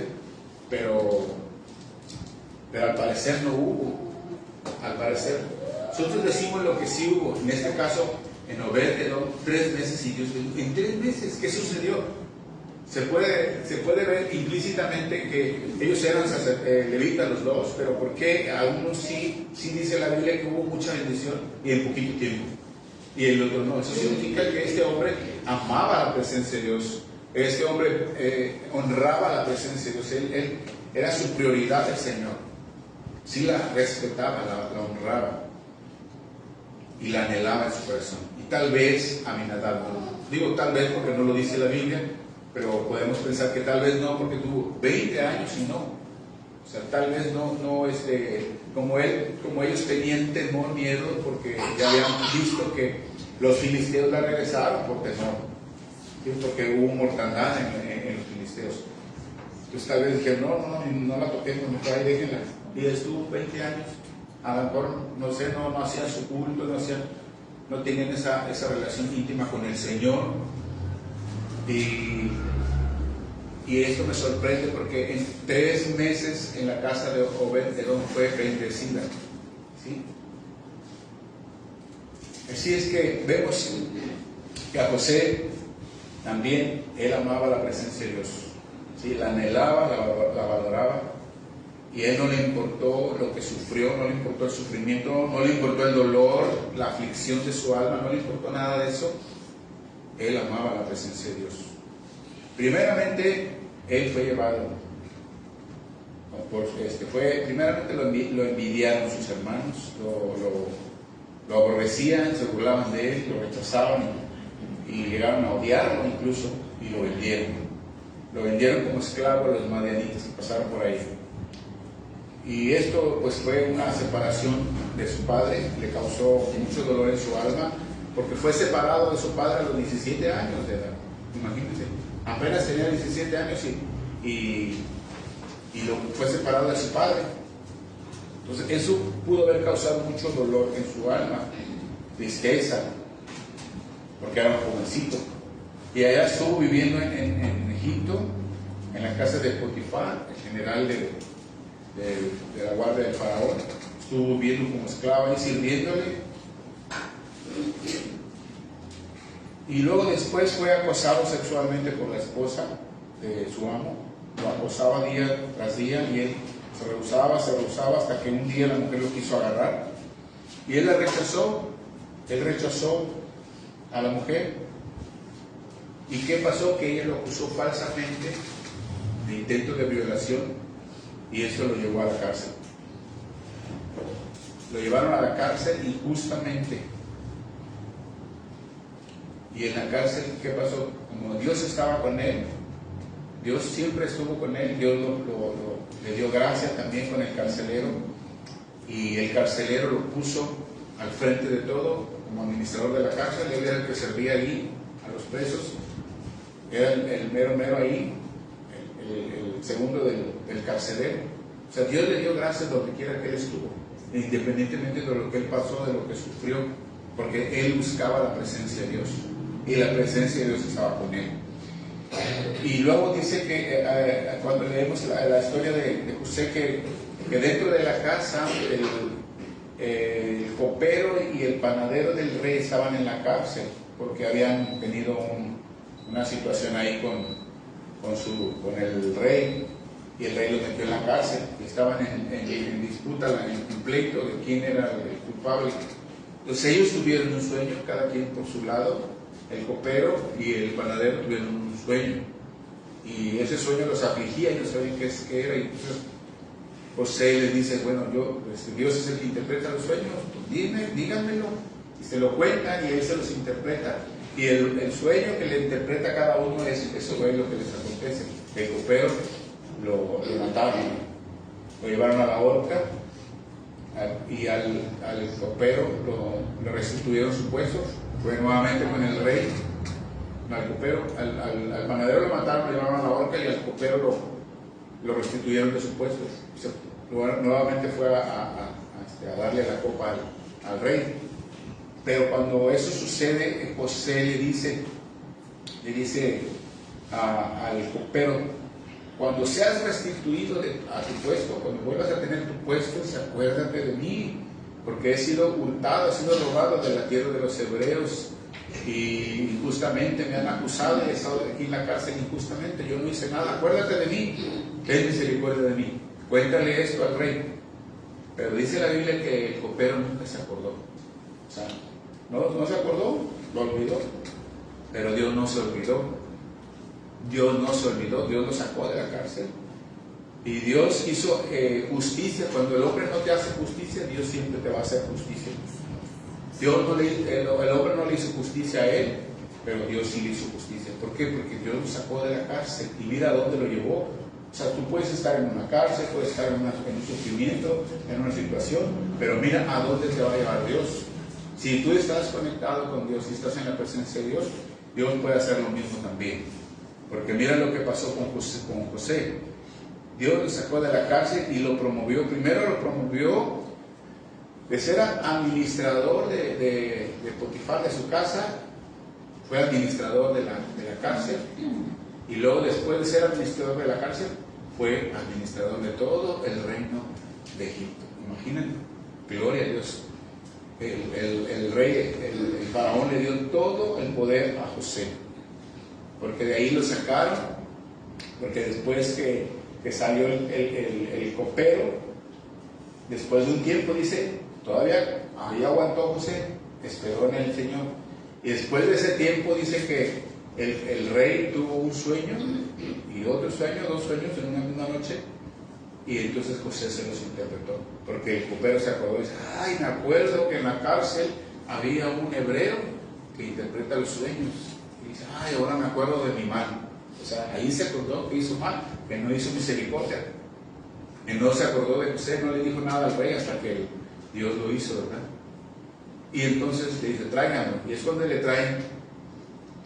pero al parecer no hubo. Al parecer, nosotros decimos lo que sí hubo. En este caso, en Obed-Edom, 3 meses, y Dios bendijo. En 3 meses, ¿qué sucedió? Se puede ver implícitamente que ellos eran levitas los dos, pero ¿por qué algunos sí dice la Biblia que hubo mucha bendición y en poquito tiempo, y el otro no? Eso significa que este hombre amaba la presencia de Dios, este hombre honraba la presencia de Dios, él era su prioridad el Señor, sí la respetaba, la honraba y la anhelaba en su corazón. Y tal vez Abinadab no, digo tal vez porque no lo dice la Biblia, pero podemos pensar que tal vez no, porque tuvo 20 años y no. O sea, tal vez no como ellos tenían temor, miedo, porque ya habían visto que los filisteos la regresaron por temor, ¿sí? Porque hubo mortandad en los filisteos. Entonces tal vez dijeron: no la toquemos, mejor ahí déjenla. Y estuvo 20 años a lo mejor, no sé, no hacían su culto, no tenían esa relación íntima con el Señor. Y esto me sorprende porque en 3 meses en la casa de Obed-Edom fue bendecida. ¿Sí? Así es que vemos que a José también él amaba la presencia de Dios. ¿Sí? La anhelaba, la valoraba. Y a él no le importó lo que sufrió, no le importó el sufrimiento, no le importó el dolor, la aflicción de su alma, no le importó nada de eso. Él amaba la presencia de Dios. Primeramente, él fue llevado. Primeramente lo envidiaron sus hermanos, lo aborrecían, se burlaban de él, lo rechazaban y llegaron a odiarlo incluso y lo vendieron. Lo vendieron como esclavo a los madianitas que pasaron por ahí. Y esto pues fue una separación de su padre, le causó mucho dolor en su alma, porque fue separado de su padre a los 17 años de edad. Imagínense, apenas tenía 17 años y fue separado de su padre. Entonces eso pudo haber causado mucho dolor en su alma, tristeza, porque era un jovencito. Y allá estuvo viviendo en Egipto, en la casa de Potifar, el general de la guardia del faraón. Estuvo viviendo como esclavo y sirviéndole. Y luego después fue acosado sexualmente por la esposa de su amo. Lo acosaba día tras día y él se rehusaba hasta que un día la mujer lo quiso agarrar y él la rechazó. Él rechazó a la mujer. ¿Y qué pasó? Que ella lo acusó falsamente de intento de violación y eso lo llevó a la cárcel. Lo llevaron a la cárcel injustamente. Y en la cárcel, ¿qué pasó? Como Dios estaba con él, Dios siempre estuvo con él, Dios le dio gracia también con el carcelero, y el carcelero lo puso al frente de todo, como administrador de la cárcel. Él era el que servía ahí a los presos, era el mero ahí, el segundo del carcelero. O sea, Dios le dio gracias donde quiera que él estuvo, independientemente de lo que él pasó, de lo que sufrió, porque él buscaba la presencia de Dios. Y la presencia de Dios estaba con él. Y luego dice que cuando leemos la historia de José, que dentro de la casa el copero y el panadero del rey estaban en la cárcel porque habían tenido una situación ahí con el rey, y el rey los metió en la cárcel. Estaban en disputa, en pleito de quién era el culpable. Entonces ellos tuvieron un sueño, cada quien por su lado. El copero y el panadero tuvieron un sueño y ese sueño los afligía y no sabían qué era. Y entonces José les dice: bueno, Dios es el que interpreta los sueños, pues díganmelo. Y se lo cuentan y él se los interpreta, y el sueño que le interpreta a cada uno eso es lo que les acontece. El copero lo mataron, lo llevaron a la horca, y al copero lo restituyeron su puesto. Fue nuevamente con el rey. Al copero, al panadero lo mataron, lo llevaron a la horca, y al copero lo restituyeron de su puesto. O sea, nuevamente fue a darle la copa al rey. Pero cuando eso sucede, José le dice al copero: cuando seas restituido a tu puesto, cuando vuelvas a tener tu puesto, acuérdate de mí, porque he sido hurtado, he sido robado de la tierra de los hebreos, y injustamente me han acusado y he estado aquí en la cárcel injustamente. Yo no hice nada, acuérdate de mí, ten misericordia de mí, cuéntale esto al rey. Pero dice la Biblia que el copero nunca se acordó. O sea, no se acordó, lo olvidó. Pero Dios no se olvidó. Dios no se olvidó, Dios lo sacó de la cárcel. Y Dios hizo justicia. Cuando el hombre no te hace justicia, Dios siempre te va a hacer justicia. El hombre no le hizo justicia a él, pero Dios sí le hizo justicia. ¿Por qué? Porque Dios lo sacó de la cárcel y mira a dónde lo llevó. O sea, tú puedes estar en una cárcel, puedes estar en un sufrimiento, en una situación, pero mira a dónde te va a llevar Dios. Si tú estás conectado con Dios, si estás en la presencia de Dios, Dios puede hacer lo mismo también. Porque mira lo que pasó con José. Dios lo sacó de la cárcel y lo promovió. Primero lo promovió De ser administrador de Potifar, de su casa, fue administrador de la cárcel. Y luego, después de ser administrador de la cárcel, fue administrador de todo el reino de Egipto. Imaginen, gloria a Dios. El rey, el faraón le dio todo el poder a José, porque de ahí lo sacaron, porque después que salió el copero, después de un tiempo, dice, todavía ahí aguantó José, esperó en el Señor, y después de ese tiempo dice que el rey tuvo un sueño y otro sueño, 2 sueños en una misma noche, y entonces José se los interpretó, porque el copero se acordó y dice, ay, me acuerdo que en la cárcel había un hebreo que interpreta los sueños, y dice, ay, ahora me acuerdo de mi mal. O sea, ahí se acordó que hizo mal, que no hizo misericordia, que no se acordó de José, no le dijo nada al rey hasta que Dios lo hizo, ¿verdad? Y entonces le dice, tráiganlo, y es cuando le traen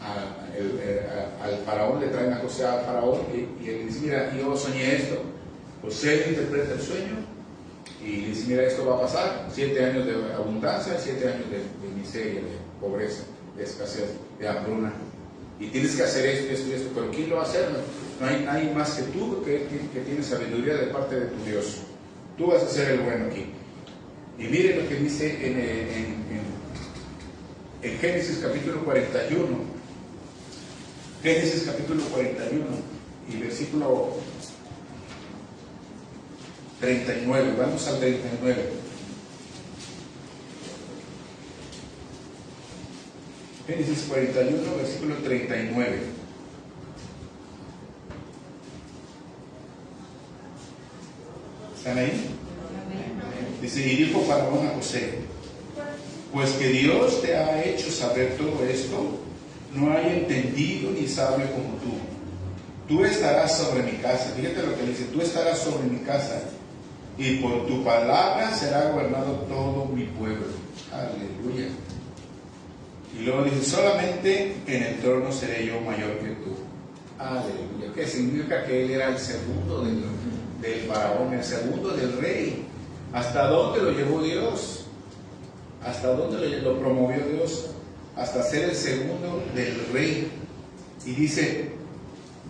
al faraón, le traen a José al faraón, y él dice, mira, yo soñé esto. José le interpreta el sueño y le dice, mira, esto va a pasar, 7 años de abundancia, 7 años de miseria, de pobreza, de escasez, de hambruna, y tienes que hacer esto, esto y esto. Pero ¿quién lo va a hacer? No hay nadie más que tú que tiene sabiduría de parte de tu Dios. Tú vas a ser el bueno aquí. Y miren lo que dice en Génesis capítulo 41. Génesis capítulo 41 y versículo 39, vamos al 39. Génesis 41, versículo 39. ¿Están ahí? Dice, y dijo Faraón a José, pues que Dios te ha hecho saber todo esto, no hay entendido ni sabio como tú. Tú estarás sobre mi casa. Fíjate lo que dice, tú estarás sobre mi casa, y por tu palabra será gobernado todo mi pueblo. Aleluya. Y luego dice, solamente en el trono seré yo mayor que tú. Aleluya. ¿Qué significa? Que él era el segundo del faraón, el segundo del rey. ¿Hasta dónde lo llevó Dios? ¿Hasta dónde lo promovió Dios? Hasta ser el segundo del rey. Y dice,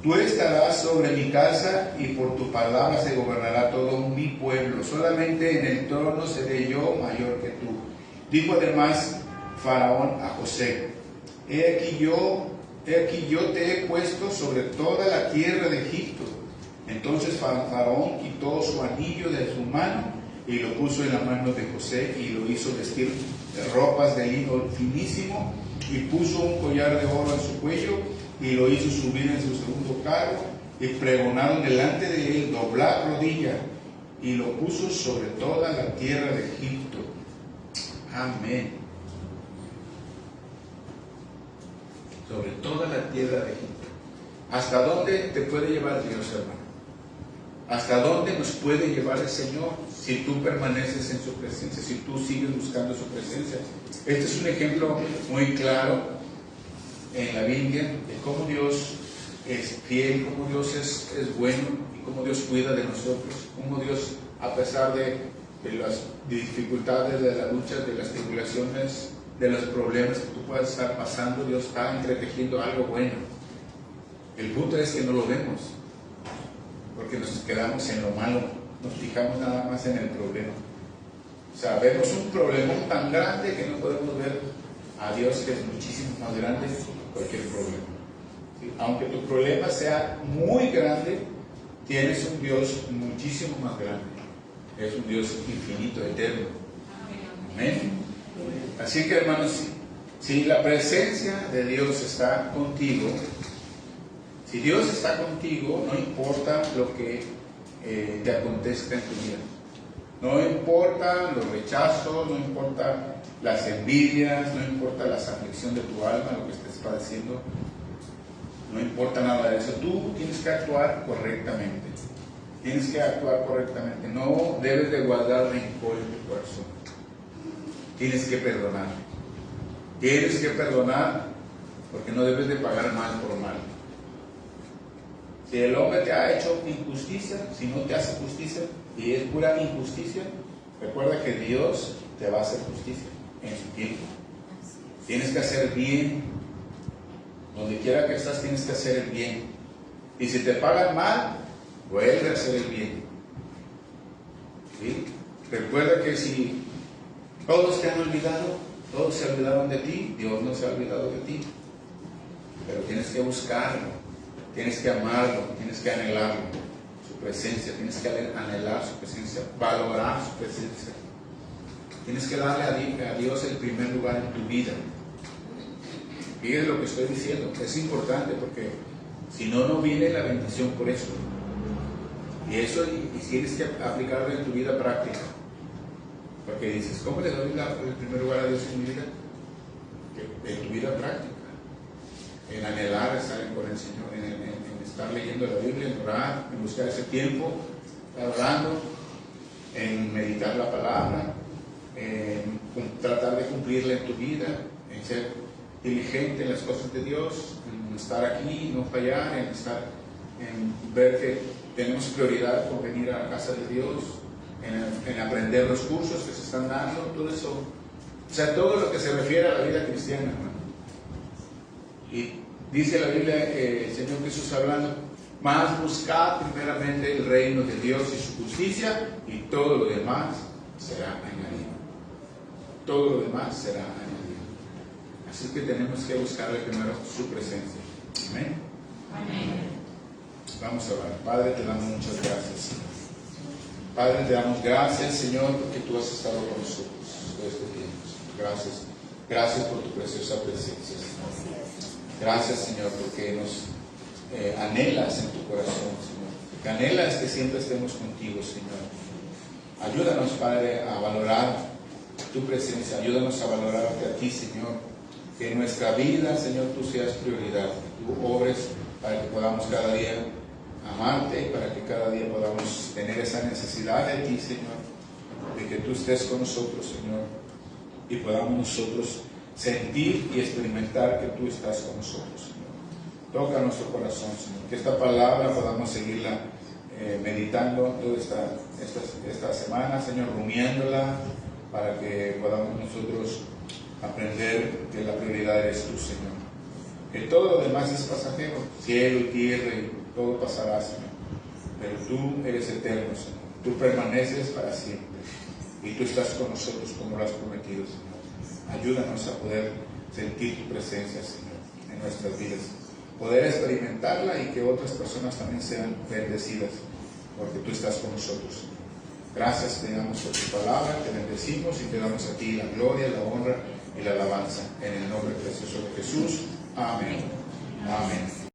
tú estarás sobre mi casa, y por tu palabra se gobernará todo mi pueblo. Solamente en el trono seré yo mayor que tú. Dijo además Faraón a José, he aquí yo te he puesto sobre toda la tierra de Egipto. Entonces Faraón quitó su anillo de su mano y lo puso en la mano de José, y lo hizo vestir de ropas de lino finísimo, y puso un collar de oro en su cuello, y lo hizo subir en su segundo carro, y pregonaron delante de él doblar rodilla, y lo puso sobre toda la tierra de Egipto. Amén. Sobre toda la tierra de Egipto. ¿Hasta dónde te puede llevar Dios, hermano? ¿Hasta dónde nos puede llevar el Señor si tú permaneces en su presencia, si tú sigues buscando su presencia? Este es un ejemplo muy claro en la Biblia de cómo Dios es fiel, cómo Dios es bueno, y cómo Dios cuida de nosotros, cómo Dios, a pesar de las dificultades, de las luchas, de las tribulaciones, de los problemas que tú puedas estar pasando, Dios está entretejiendo algo bueno. El punto es que no lo vemos, porque nos quedamos en lo malo, nos fijamos nada más en el problema. O sea, vemos un problema tan grande que no podemos ver a Dios, que es muchísimo más grande que cualquier problema. ¿Sí? Aunque tu problema sea muy grande, tienes un Dios muchísimo más grande. Es un Dios infinito, eterno. Amén. Así que, hermanos, si la presencia de Dios está contigo, si Dios está contigo, no importa lo que te acontezca en tu vida. No importa los rechazos, no importa las envidias, no importa la aflicción de tu alma, lo que estés padeciendo. No importa nada de eso. Tú tienes que actuar correctamente. Tienes que actuar correctamente. No debes de guardar rencor en tu corazón. Tienes que perdonar. Tienes que perdonar, porque no debes de pagar mal por mal. Si el hombre te ha hecho injusticia, si no te hace justicia y es pura injusticia, recuerda que Dios te va a hacer justicia en su tiempo. Tienes que hacer bien. Donde quiera que estás, tienes que hacer el bien. Y si te pagan mal, vuelve a hacer el bien. ¿Sí? Recuerda que si todos te han olvidado, todos se olvidaron de ti, Dios no se ha olvidado de ti. Pero tienes que buscarlo, tienes que amarlo, tienes que anhelarlo, su presencia, tienes que anhelar su presencia, valorar su presencia. Tienes que darle a Dios el primer lugar en tu vida. Fíjate lo que estoy diciendo, es importante porque si no, no viene la bendición por eso. Y eso y tienes que aplicarlo en tu vida práctica. Porque dices, ¿cómo le doy el primer lugar a Dios en mi vida? En tu vida práctica. En anhelar estar con el Señor, en estar leyendo la Biblia, en orar, en buscar ese tiempo, estar orando, en meditar la palabra, en tratar de cumplirla en tu vida, en ser diligente en las cosas de Dios, en estar aquí, no fallar, en ver que tenemos prioridad por venir a la casa de Dios, en aprender los cursos que se están dando, todo eso. O sea, todo lo que se refiere a la vida cristiana, hermano. Y dice la Biblia, el Señor Jesús hablando, más buscad primeramente el reino de Dios y su justicia, y todo lo demás será añadido. Todo lo demás será añadido. Así que tenemos que buscarle primero su presencia. Amén. Amén. Vamos a orar. Padre, te damos muchas gracias, Señor. Padre, te damos gracias, Señor, porque tú has estado con nosotros todo este tiempo, Señor. Gracias. Gracias por tu preciosa presencia, Señor. Gracias, Señor, porque nos anhelas en tu corazón, Señor. Que anhelas que siempre estemos contigo, Señor. Ayúdanos, Padre, a valorar tu presencia. Ayúdanos a valorarte a ti, Señor. Que en nuestra vida, Señor, tú seas prioridad. Que tú obres para que podamos cada día amarte y para que cada día podamos tener esa necesidad de ti, Señor. De que tú estés con nosotros, Señor. Y podamos nosotros sentir y experimentar que tú estás con nosotros, Señor. Toca nuestro corazón, Señor. Que esta palabra podamos seguirla meditando toda esta semana, Señor, rumiándola, para que podamos nosotros aprender que la prioridad eres tú, Señor. Que todo lo demás es pasajero, cielo y tierra y todo pasará, Señor. Pero tú eres eterno, Señor. Tú permaneces para siempre. Y tú estás con nosotros como lo has prometido, Señor. Ayúdanos a poder sentir tu presencia, Señor, en nuestras vidas. Poder experimentarla y que otras personas también sean bendecidas, porque tú estás con nosotros, Señor. Gracias te damos por tu palabra, te bendecimos y te damos a ti la gloria, la honra y la alabanza. En el nombre precioso de Jesús. Amén. Amén.